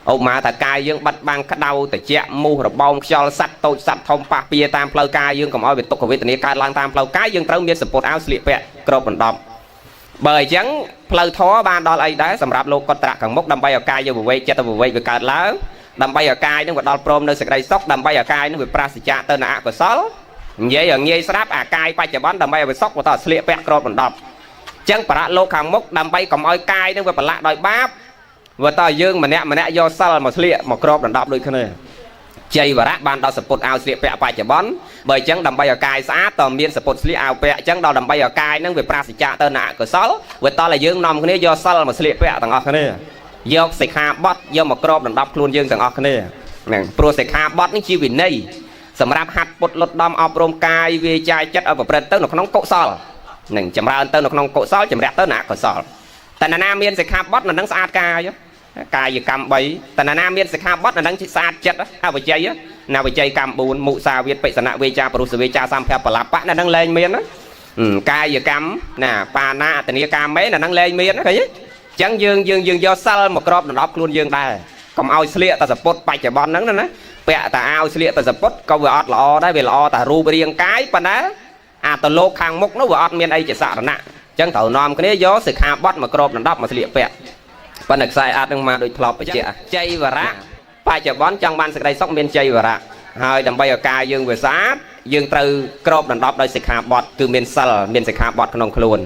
ឧបមាថាកាយយើងបាត់បាំងក្តៅត្រជាក់មូសរបោងខ្យល់សัตว์តូចសัตว์ធំប៉ះពៀតាមផ្លូវកាយយើងកុំឲ្យវាទុក្ខវេទនាកើតឡើងតាមផ្លូវកាយយើងត្រូវមានសម្ពុតអាវស្លៀកពាក់គ្របដណ្ដប់បើអញ្ចឹងផ្លូវធម៌បានដល់អីដែរសម្រាប់លោកកតរៈខាងមុខដើម្បីឲ្យកាយយើងវិវេកចិត្តវិវេកវាកើតឡើងដើម្បីឲ្យកាយនឹងវាដល់ព្រមនៅសេចក្តីសុខដើម្បីឲ្យកាយនឹងវាប្រាសចាកទៅនៅអកុសលនិយាយឲ្យងាយស្ដាប់អាកាយបច្ចុប្បន្នដើម្បីឲ្យវាសុខបន្តស្លៀកពាក់គ្របដណ្ដប់អញ្ចឹងបរៈលោកខាងមុខដើម្បីកុំឲ្យកាយនឹងវាប្រឡាក់ដោយបាបវាតើយើងម្នាក់យកសិលមកស្លៀកមកគ្របដណ្ដប់ដូចគ្នាជ័យវរៈបានដល់សពុតអាវស្លៀកពាក់បច្ចុប្បន្នបើអញ្ចឹងដើម្បីឲ្យកាយស្អាតតើមានសពុតស្លៀកអាវពាក់អញ្ចឹងដល់ដើម្បីឲ្យកាយនឹងវាប្រាសចាកទៅនៅអកុសលវាតើឲ្យយើងនាំគ្នាយកសិលមកស្លៀកពាក់ទាំងអស់គ្នាយកសិក្ខាបទយកមកគ្របដណ្ដប់ខ្លួនយើងទាំងអស់គ្នាហ្នឹងព្រោះសិក្ខាបទនេះជាវិន័យសម្រាប់ហាត់ពុតលត់ដំអប់រំកាយវាចាយចិត្តឲ្យប្រព្រឹត្តទៅនៅក្នុងកុសលនឹងចម្រើនទៅនៅក្នុងកុសលចម្រាក់ទៅនៅអកុសលតណ្ណាមានសិក្ខាបទនៅនឹងស្អាតកាយកាយកម្ម3តណ្ណាមានសិក្ខាបទនៅនឹងស្អាតចិត្តអវិជ័យណាវិជ័យកម្ម4មុសាវាទបិសនៈវេចាបរុសវេចាសម្ភៈបលបៈនៅនឹងលែងមានកាយកម្មណាបាណាអតនីកាមេនៅនឹងលែងមានឃើញអញ្ចឹងយើងយកសិលមកគ្របដណ្ដប់ខ្លួនយើងដែរកុំឲ្យស្លៀកតែសពុតបច្ចុប្បន្នហ្នឹងណាពាក់តែអាវស្លៀកតែសពុតក៏វាអត់ល្អដែរវាល្អតែរូបរាងកាយប៉ុន្តែអាតលោកខាងមុខនោះវាអត់មានអីជាសារណៈអញ្ចឹងត្រូវនាំគ្នាយកសិក្ខាបទមកគ្របដណ្ដប់មកស្លៀកពាក់ប៉ុន្តែខ្សែអាចនឹងមកដូចធ្លាប់បញ្ជាក់ជ័យវរៈបច្ចុប្បន្នចង់បានសេចក្តីសុខមានជ័យវរៈហើយដើម្បីឲ្យកាយយើងវាស្អាតយើងត្រូវគ្របដណ្ដប់ដោយសិក្ខាបទគឺមានសិលមានសិក្ខាបទក្នុងខ្លួន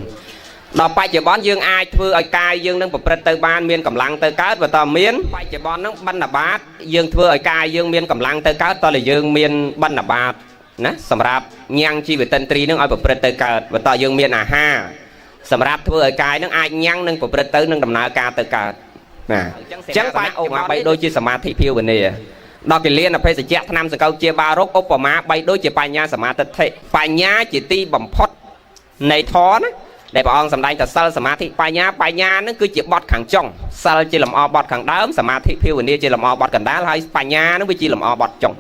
ដល់បច្ចុប្បន្នយើងអាចធ្វើឲ្យកាយយើងនឹងប្រព្រឹត្តទៅបានមានកម្លាំងទៅកើតបើតើមានបច្ចុប្បន្នហ្នឹងបណ្ឌបាតយើងធ្វើឲ្យកាយយើងមានកម្លាំងទៅកើតតើយើងមានបណ្ឌបាតណាសម្រាប់ញ៉ាំងជីវតិន្ទ្រីនឹងឲ្យប្រព្រឹត្តទៅកើតបើតើយើងមានអាហារសម្រាប់ធ្វើឲ្យកាយនឹងអាចញ៉ាំងនឹងប្រព្រឹត្តទៅនឹងដំណើរការទៅកើតណាអញ្ចឹងបាច់ឧបមាបីដូចជាសមាធិភាវនាដល់កិលានអភេសជ្ជៈថ្នាំសង្កូវជាបារោគឧបមាបីដូចជាបញ្ញាសមាធិបញ្ញាជាទីបំផុតនៃធម៌ណាដែលព្រះអង្គសម្ដែងថាសិលសមាធិបញ្ញាហ្នឹងគឺជាបទខាងចុងសិលជាលំអបទខាងដើមសមាធិភាវនាជាលំអបទកណ្ដាលហើយបញ្ញាហ្នឹងវាជាលំអបទចុង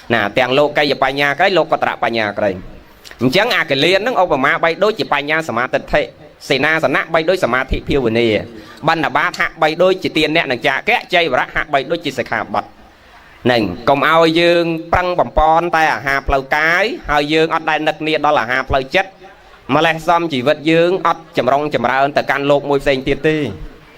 ណាទាំងលោកីយបញ្ញាក្រៃលោកកតរបញ្ញាក្រៃអញ្ចឹងអាកិលានហ្នឹងឧបមាបីដូចជាបញ្ញាសមាធិសេនាសនៈបីដូចសមាធិភាវនាបណ្ឌបាតហាក់បីដូចជាទានអ្នកនឹងចាកៈជ័យវរៈហាក់បីដូចជាសិក្ខាបទហ្នឹងកុំឲ្យយើងប្រឹងបំពន់តែអាហារផ្លូវកាយហើយយើងអត់ដែលនឹកនាដល់អាហារផ្លូវចិត្តម្លេះសំជីវិតយើងអត់ចម្រុងចម្រើនទៅកាន់លោកមួយផ្សេងទៀតទេណ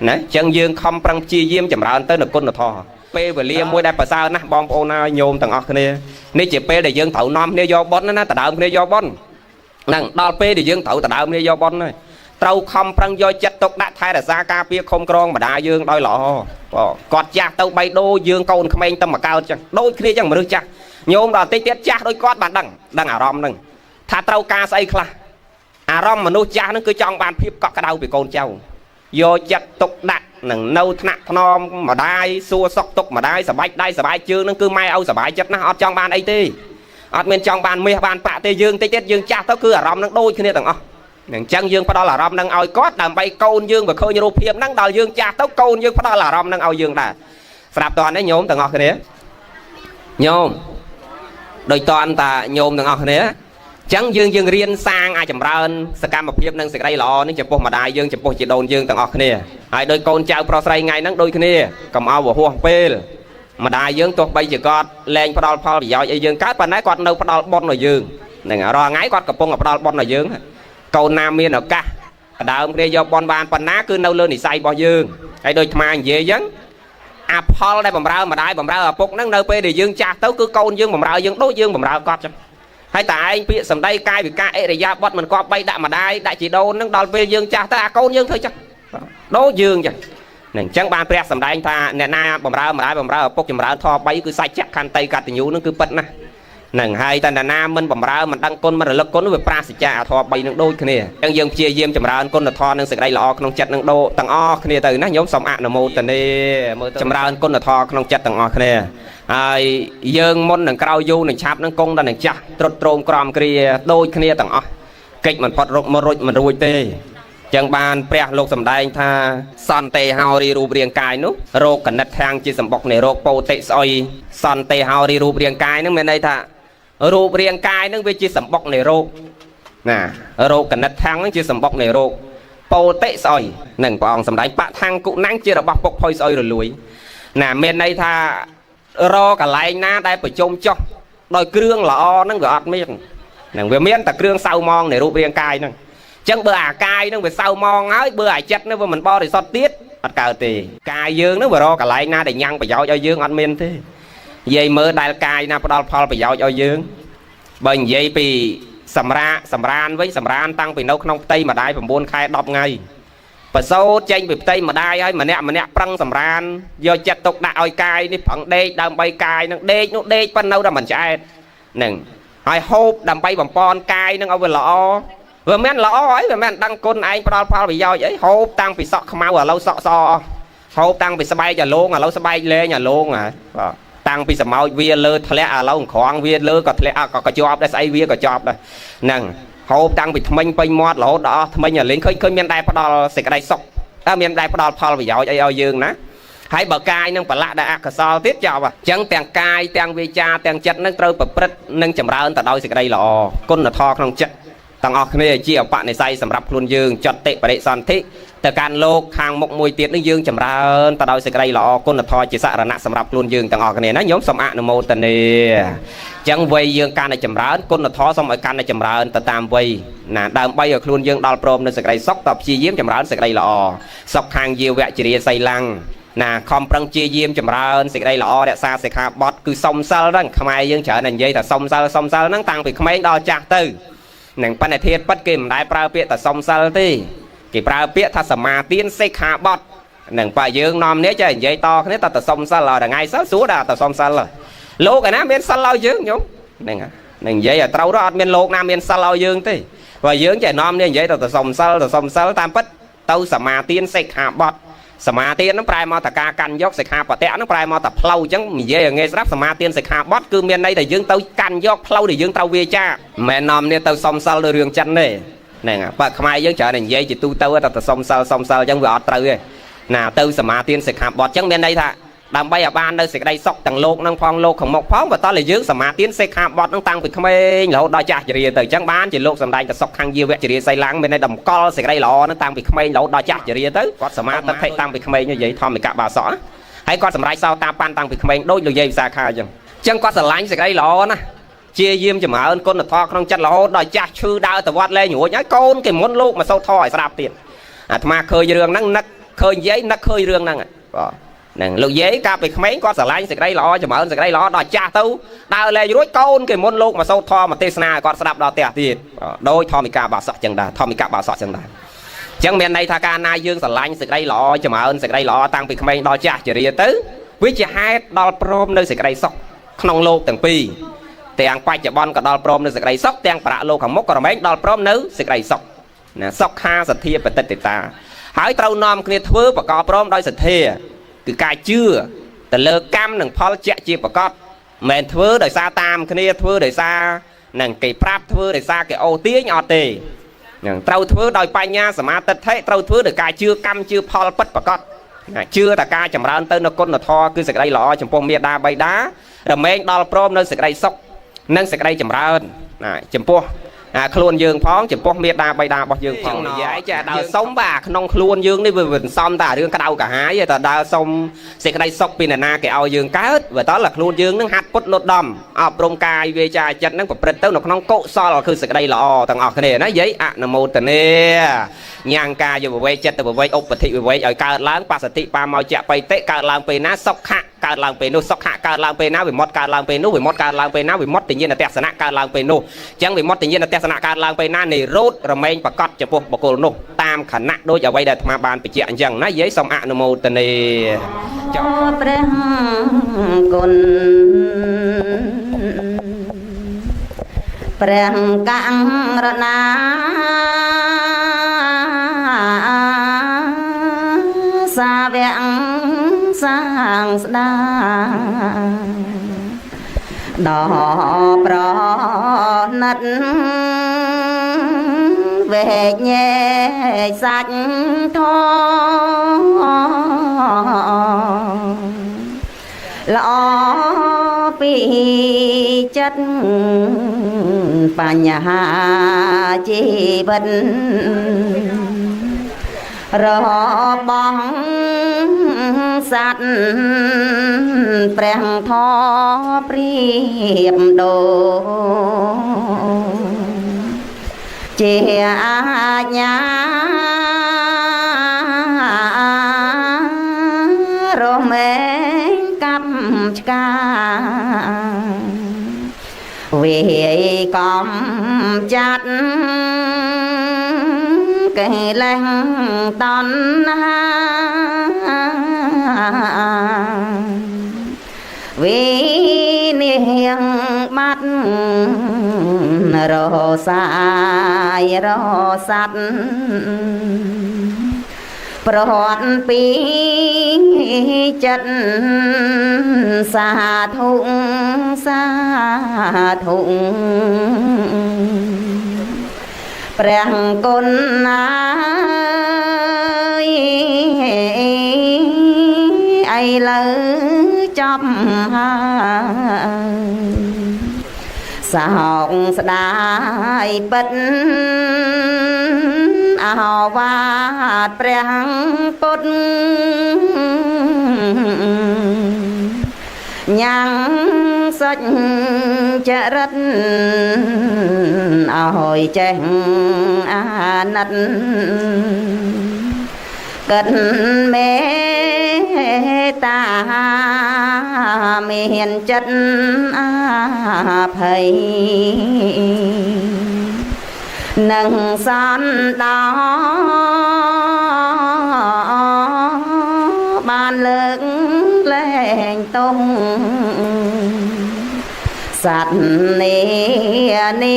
ាអញ្ចឹងយើងខំប្រឹងព្យាយាមចម្រើនទៅនៅគុណធម៌ពេលវេលាមួយដែលប្រសើរណាស់បងប្អូនណាញោមទាំងអស់គ្នានេះជាពេលដែលយើងត្រូវនាំគ្នាយកបុណ្យណាដដើមគ្នាយកបុណ្យហ្នឹងដល់ពេលដែលយើងត្រូវដដើមគ្នាយកបុណ្យហើយត្រូវខំប្រឹងយកចិត្តទុកដាក់ថែរក្សាការពារខំក្រងម្ដាយយើងដោយល្អគាត់ចាស់ទៅបៃដូរយើងកូនក្មេងទៅមកកើតចឹងដូចគ្នាចឹងមនុស្សចាស់ញោមដល់តិចទៀតចាស់ដូចគាត់បានដឹងអារម្មណ៍ហ្នឹងថាត្រូវការស្អីខ្លះអារម្មណ៍មនុស្សចាស់ហ្នឹងគឺចង់បានភាពកក់ក្ដៅពីកូនចៅយកចិត្តទុកដាក់នឹងនៅថ្នាក់ថ្នមម្ដាយសួរសុខទុក្ខម្ដាយសบายដៃសบายជើងហ្នឹងគឺម៉ែឲ្យសบายចិត្តណាស់អត់ចង់បានអីទេអត់មានចង់បានមាសបានប្រាក់ទេយើងតិចទៀតយើងចាស់ទៅគឺអារម្មណ៍ហ្នឹងដូចគ្នាទាំងអស់ នឹងចឹងយើងផ្ដល់អារម្មណ៍នឹងឲ្យគាត់ដើម្បីកូនយើងបើឃើញរូបភាពហ្នឹងដល់យើងចាស់ទៅកូនយើងផ្ដល់អារម្មណ៍នឹងឲ្យយើងដែរស្រាប់តើនេះញោមទាំងអស់គ្នាញោមដោយតន់តាញោមទាំងអស់គ្នាចឹងយើងរៀនសាងអាចចម្រើនសកម្មភាពនិងសេចក្តីល្អនេះចំពោះម្ដាយយើងចំពោះជីដូនយើងទាំងអស់គ្នាហើយដោយកូនចៅប្រុសស្រីថ្ងៃហ្នឹងដូចគ្នាកុំឲ្យវហួសពេលម្ដាយយើងទោះបីជាគាត់លែងផ្ដល់ផលប្រយោជន៍ឲ្យយើងកើតប៉ុន្តែគាត់នៅផ្ដល់បុណ្យឲ្យយើងហ្នឹងរាល់ថ្ងៃគាត់កំពុងតែផ្ដល់បុណ្យឲ្យយើងកូនណាមានឱកាសដើមគ្នាយកបុណ្យបានប៉ុណ្ណាគឺនៅលើនិស័យរបស់យើងហើយដូចអាត្មានិយាយចឹងអាផលដែលបំរើម្ដាយបំរើឪពុកហ្នឹងនៅពេលដែលយើងចាស់ទៅគឺកូនយើងបំរើយើងដូចយើងបំរើគាត់ចឹងហើយតែឯងពាក្យសម្ដីកាយវិការអរិយាបថមិនគប្បីដាក់ម្ដាយដាក់ជីដូនហ្នឹងដល់ពេលយើងចាស់ទៅអាកូនយើងធ្វើចឹងដូចយើងចឹងហ្នឹងអញ្ចឹងបានព្រះសម្ដែងថាអ្នកណាបំរើម្ដាយបំរើឪពុកចម្រើនធម៌3គឺសច្ចៈខន្តីកតញ្ញូហ្នឹងគឺពិតណាស់ហ្នឹងហើយតែអ្នកណាមិនបំរើមិនដឹងគុណមិនរលឹកគុណវាប្រាសចាអាធម៌3នឹងដូចគ្នាអញ្ចឹងយើងព្យាយាមចម្រើនគុណធម៌និងសេចក្តីល្អក្នុងចិត្តនឹងដូរទាំងអស់គ្នាទៅណាញោមសូមអនុមោទនាមើលចម្រើនគុណធម៌ក្នុងចិត្តទាំងអស់គ្នាហើយយើងមុននឹងក្រោយយូរនឹងឆាប់នឹងគង់ដល់នឹងចាស់ត្រុតត្រោមក្រំគ្រាដូចគ្នាទាំងអស់កិច្ចមិនផុតរុកមករុចមិនរួចទេចឹងបានព្រះលោកសម្ដែងថាសន្តិហោរីរូបរាងកាយនោះរោគកណិតខាងជាសម្បុកនៃរោគពោតិស្អុយសន្តិហោរីរូបរាងកាយនឹងមានន័យថារូបរាងកាយនឹងវាជាសម្បុកនៃរោគណារោគកណិតខាងនឹងជាសម្បុកនៃរោគពោតិស្អុយនឹងព្រះអង្គសម្ដែងបឋាំងគុណាំងជារបស់ពុកផុយស្អុយរលួយណាមានន័យថារកន្លែងណាដែលប្រជុំចុះដោយគ្រឿងល្អហ្នឹងវាអត់មានហ្នឹងវាមានតែគ្រឿងសៅមងនៃរូបរាងកាយហ្នឹងចឹងបើអាកាយហ្នឹងវាសៅមងហើយបើអាចិត្តហ្នឹងវាមិនបរិសុទ្ធទៀតអត់កើតទេកាយយើងហ្នឹងវារកកន្លែងណាដែលញ៉ាំងប្រយោជន៍ឲ្យយើងអត់មានទេនិយាយមើលដែលកាយណាផ្ដល់ផលប្រយោជន៍ឲ្យយើងបើនិយាយពីសម្រានវិញសម្រានតាំងពីនៅក្នុងផ្ទៃម្ដាយ9ខែ10ថ្ងៃប្រសូតចេញពីផ្ទៃម្ដាយហើយម្នាក់ប្រឹងសម្រានយកចិត្តទុកដាក់ឲ្យកាយនេះប្រឹងដេកដើម្បីកាយនឹងដេកនោះដេកប៉ុណ្ណឹងតែមិនឆ្អែតហ្នឹងហើយហូបដើម្បីបំពន់កាយនឹងឲ្យវាល្អវាមិនល្អអីវាមិនដឹងគុណឯងផ្ដល់ផលប្រយោជន៍អីហូបតាំងពីសក់ខ្មៅឥឡូវសក់សអស់ហូបតាំងពីស្បែកអាលងឥឡូវស្បែកលែងអាលងបាទតាំងពីសម្ោចវាលើធ្លាក់ឥឡូវក្រងវាលើក៏ធ្លាក់ក៏ជាប់ដែរស្អីវាក៏ជាប់ដែរហ្នឹងហូបតាំងពីថ្មិញពេញមាត់រហូតដល់អស់ថ្មិញលេងឃើញមានដែរផ្ដល់សេចក្តីសុខមានដែរផ្ដល់ផលប្រយោជន៍អីឲ្យយើងណាហើយបើកាយនឹងប្រឡាក់ដល់អកុសលទៀតចប់អញ្ចឹងទាំងកាយទាំងវាចាទាំងចិត្តនឹងត្រូវប្រព្រឹត្តនិងចម្រើនទៅដោយសេចក្តីល្អគុណធម៌ក្នុងចិត្តទាំងអស់គ្នាជាអបនិស្ស័យសម្រាប់ខ្លួនយើងចតិបរិសន្ធិទៅកាន់លោកខាងមុខមួយទៀតនឹងយើងចម្រើនទៅដោយសេចក្តីល្អគុណធម៌ជាសរណៈសម្រាប់ខ្លួនយើងទាំងអស់គ្នាណាញោមសូមអនុមោទនាអញ្ចឹងវ័យយើងកាន់តែចម្រើនគុណធម៌សូមឲ្យកាន់តែចម្រើនទៅតាមវ័យណាដើម្បីឲ្យខ្លួនយើងដល់ព្រមនៅសេចក្តីសុខតព្យាយាមចម្រើនសេចក្តីល្អសុខខាងយាវៈជារាសីឡੰណាខំប្រឹងជាយាមចម្រើនសេចក្តីល្អរក្សាសិក្ខាបទគឺសុំសិលហ្នឹងខ្មែរយើងច្រើនតែនិយាយថាសុំសិលហ្នឹងតាំងពីក្មេងដល់ចាស់ទៅនឹងបណ្ឌិធាតុពិតគេមិនដែលប្រើពាក្យថាសុំសិលទេគេប្រើពាក្យថាសមាទានសិក្ខាបទនឹងបើយើងនាំនេះចេះនិយាយតគ្នាតើសុំសិលដល់ថ្ងៃសិលសួរដល់តើសុំសិលលោកឯណាមានសិលឲ្យយើងញោមហ្នឹងនឹងនិយាយឲ្យត្រូវអត់មានលោកណាមានសិលឲ្យយើងទេបើយើងចេះនាំនេះនិយាយទៅសុំសិលតាមពិតទៅសមាទានសិក្ខាបទសមាទានហ្នឹងប្រែមកតការកាន់យកសិក្ខាបតៈហ្នឹងប្រែមកតផ្លូវអញ្ចឹងនិយាយឲ្យងាយស្ដាប់សមាទានសិក្ខាបទគឺមានន័យថាយើងទៅកាន់យកផ្លូវដែលយើងត្រូវវាចាមិនមែននាំនេះទៅសុំសិលដោយរឿងចិនទេហ្នឹងបើខ្មែរយើងច្រើនតែនិយាយជាទូទៅតែសុំសិលអញ្ចឹងវាអត់ត្រូវទេណាទៅសមាទានសិក្ខាបទអញ្ចឹងមានន័យថាដើម្បីឲ្យបាននៅសេចក្តីសុខទាំងលោកនឹងផងលោកខាងមុខផងបើតោះតែយើងសមាទានសិក្ខាបទនឹងតាំងពីក្មេងរហូតដល់ចាស់ជរាទៅអញ្ចឹងបានជាលោកសម្ដែងតែសុខខាងយាវៈជរាសីឡੰមានន័យតម្កល់សេចក្តីល្អនឹងតាំងពីក្មេងរហូតដល់ចាស់ជរាទៅគាត់សមាទិដ្ឋិតាំងពីក្មេងនិយាយធម្មនិកបាសកហើយគាត់សម្រេចសោតាបានតាំងពីក្មេងដូចលោកយាយវិសាខាអញ្ចឹងគាត់ស្រឡាញ់សេចក្តីល្អណាជាយាមចម្រើនគុណធម៌ក្នុងចិត្តរហូតដល់ចាស់ឈឺដើរទៅវត្តលេងរួចហើយកូនគេមុនលោកមកសូត្រធម៌ឲ្យស្ដាប់ទៀតអាត្មាឃើញរឿងហ្នឹងនឹកឃើញយាយនឹកឃើញរឿងហ្នឹងបាទហ្នឹងលោកយាយកាលពីក្មេងគាត់ស្រឡាញ់សេចក្តីល្អចម្រើនសេចក្តីល្អដល់ចាស់ទៅដើរលេងរួចកូនគេមុនលោកមកសូត្រធម៌មកទេសនាឲ្យគាត់ស្ដាប់ដល់ផ្ទះទៀតដោយធម្មនិកាបាសកចឹងដែរធម្មនិកាបាសកចឹងដែរអញ្ចឹងមានន័យថាកាលណាយើងស្រឡាញ់សេចក្តីល្អចម្រើនសេចក្តីល្អតាំងពីក្មេងដល់ចាស់ជរាទៅវាជាហេតុដល់ព្រមនៅសេចក្តីសុខក្នុងលោកទាំងពីរទាំងបច្ចុប្បន្នក៏ដល់ព្រមនៅសេចក្តីសុខទាំងប្រាក់លោកខាងមុខក៏រមែងដល់ព្រមនៅសេចក្តីសុខណាសុខខាសទ្ធាបតិតិតាហើយត្រូវនាំគ្នាធ្វើប្រកបព្រមដោយសទ្ធាគឺការជឿទៅលើកម្មនិងផលជាក់ជាប្រកបមិនមែនធ្វើដោយសារតាមគ្នាធ្វើដោយសារនឹងគេប្រាប់ធ្វើដោយសារគេអូទាញអត់ទេ ត្រូវធ្វើដោយបញ្ញាសមាទិដ្ឋិត្រូវធ្វើដោយការជឿកម្មជឿផលពិតប្រាកដជឿតែការចម្រើនទៅនៅគុណធម៌គឺសេចក្តីល្អចំពោះមាតាបិតារមែងដល់ព្រមនៅសេចក្តីសុខនិងសេចក្តីចម្រើនចំពោះខ្លួនយើងផងចំពោះមេដាបៃតារបស់យើងផងនិយាយចាដើរសុំបាទក្នុងខ្លួនយើងនេះវាមិនសមតែរឿងក្តៅកាហាយតែដើរសុំសេចក្តីសុខពីអ្នកណាគេឲ្យយើងកើតបើតើខ្លួនយើងនឹងហាត់ពុតនុត្តមអប់រំកាយវាចាចិត្តនឹងប្រព្រឹត្តទៅនៅក្នុងកុសលគឺសេចក្តីល្អទាំងអស់គ្នាណានិយាយអនុមោទនាញ៉ាំងកាយវិវេចិត្តវិវេឧបតិវិវេឲ្យកើតឡើងបសតិបាមកចៈបៃតិកើតឡើងពេលណាសុខៈកើតឡើងពេលនោះសុខៈកើតឡើងពេលណាវិមុតកើតឡើងពេលនោះវិមុតកើតឡើងពេលណាវិមុតតិញ្ញាណទស្សនៈកើតឡើងពេលនោះអញ្ចឹងវិមុតតិញ្ញាណទស្សនៈកើតឡើងពេលណានិរោធរមែងប្រកបចំពោះបុគ្គលនោះតាមខណៈដូចអ្វីដែលអាត្មាបានបញ្ជាក់អញ្ចឹងណាយាយសូមអនុមោទនាចុះព្រះគុណព្រះកង្រណាសាវកសាងស្ដាដល់ប្រណិតវេញែសាច់ធល្អពីចិត្តបញ្ហាជីវិតរបស់សត្វព្រះធម៌ព្រៀបដូចជាអាជ្ញារមែងកាប់ឆ្កាវាយកំចាត់កេលេសតណ្ហាវិនិហងបាត់រសាយរស័តប្រហត់ពីចិត្តសាធុសាធុព្រះគុណណាយឥឡូវចប់ហើយសោកស្ដាយពិតអោវាទព្រះពុទ្ធញ៉ាំងសុចចរិតឲ្យចេះអាណិតកិតមេតាមានចិត្តអាភ័យនឹងសន្តោបានលើកលែងតុងសត្វនេះ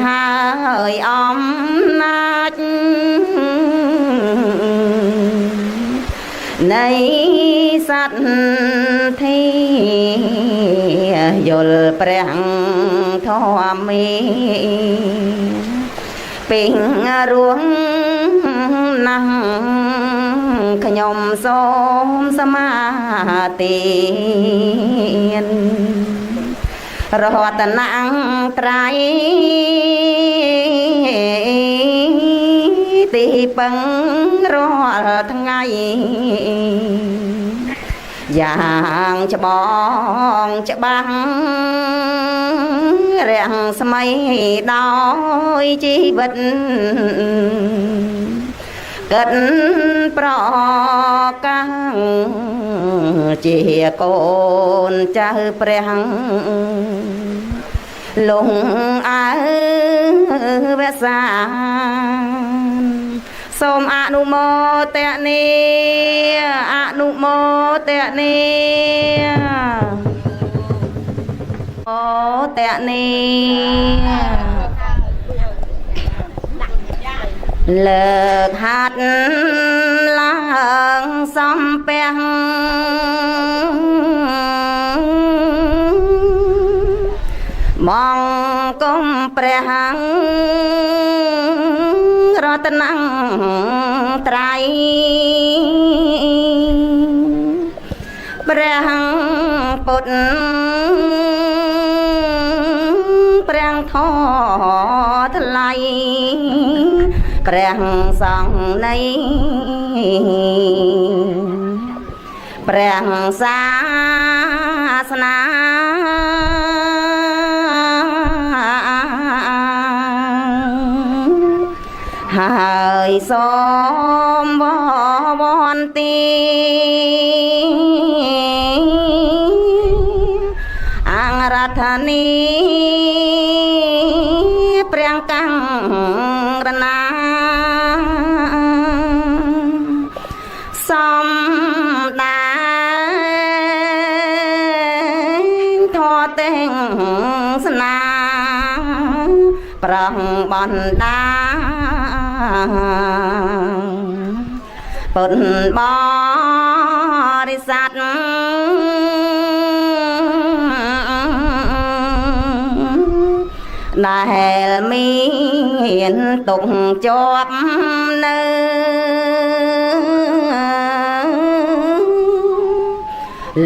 ហើយអំណាចនៃសត្វធីយល់ព្រះធម្មីពេញរួងណាស់ខ្ញុំសូមសមាទិរតនត្រ័យទីពឹងរាល់ថ្ងៃយ៉ាងច្បងច្បាស់រាំងស្មៃដោយជីវិតកិតប្រកាំងជាកូនចៅព្រះលងអើវសាសូមអនុមោទនាអនុមោទនាអូទនាលើកហាត់ឡើងសំពះមងគុំព្រះ ព្រះពុទ្ធព្រះធម៌ថ្លៃព្រះសង្ឃនៃព្រះសាសនាហើយសូមវន្ទីអង្គរដ្ឋានីព្រះកង្រណាសំដាយធម៌ទាំងស្នាប្រងបណ្ដាពុទ្ធបរិស័ទដែលមានទុកជាប់នៅ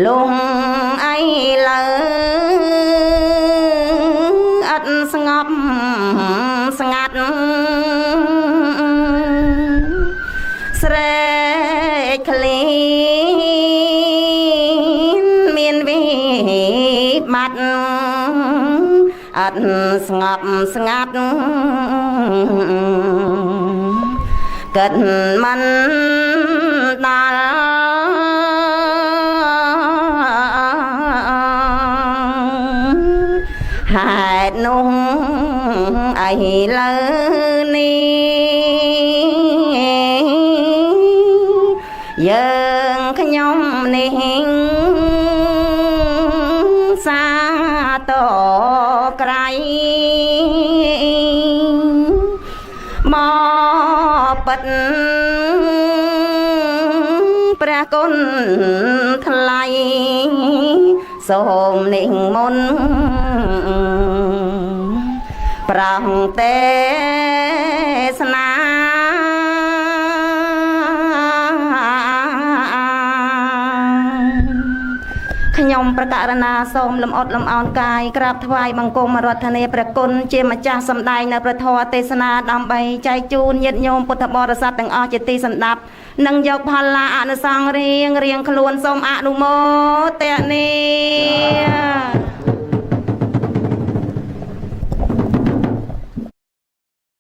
លំអីលើអត់ស្ងប់ស្ងាត់ស្រែកឃ្លៀនមានវិបត្តិអត់ស្ងប់ស្ងាត់គិតមិនដល់ហេតុនោះអីលើនេះយើងខ្ញុំនេះសាតក្រៃមកពិតព្រះគុណថ្លៃសូមនិមន្តប្រងទេសនាខ្ញុំប្រកាសណាសូមលំអត់លំអោនកាយក្រាបថ្វាយបង្គំរដ្ឋាភិបាលព្រះគុណជាម្ចាស់សម្ដែងនៅព្រះធម៌ទេសនាដើម្បីចែកជូនញាតិញោមពុទ្ធបរិស័ទទាំងអស់ជាទីសន្តាប់និងយកផល្លាអនុសង្ឃរៀងខ្លួនសូមអនុមោទនា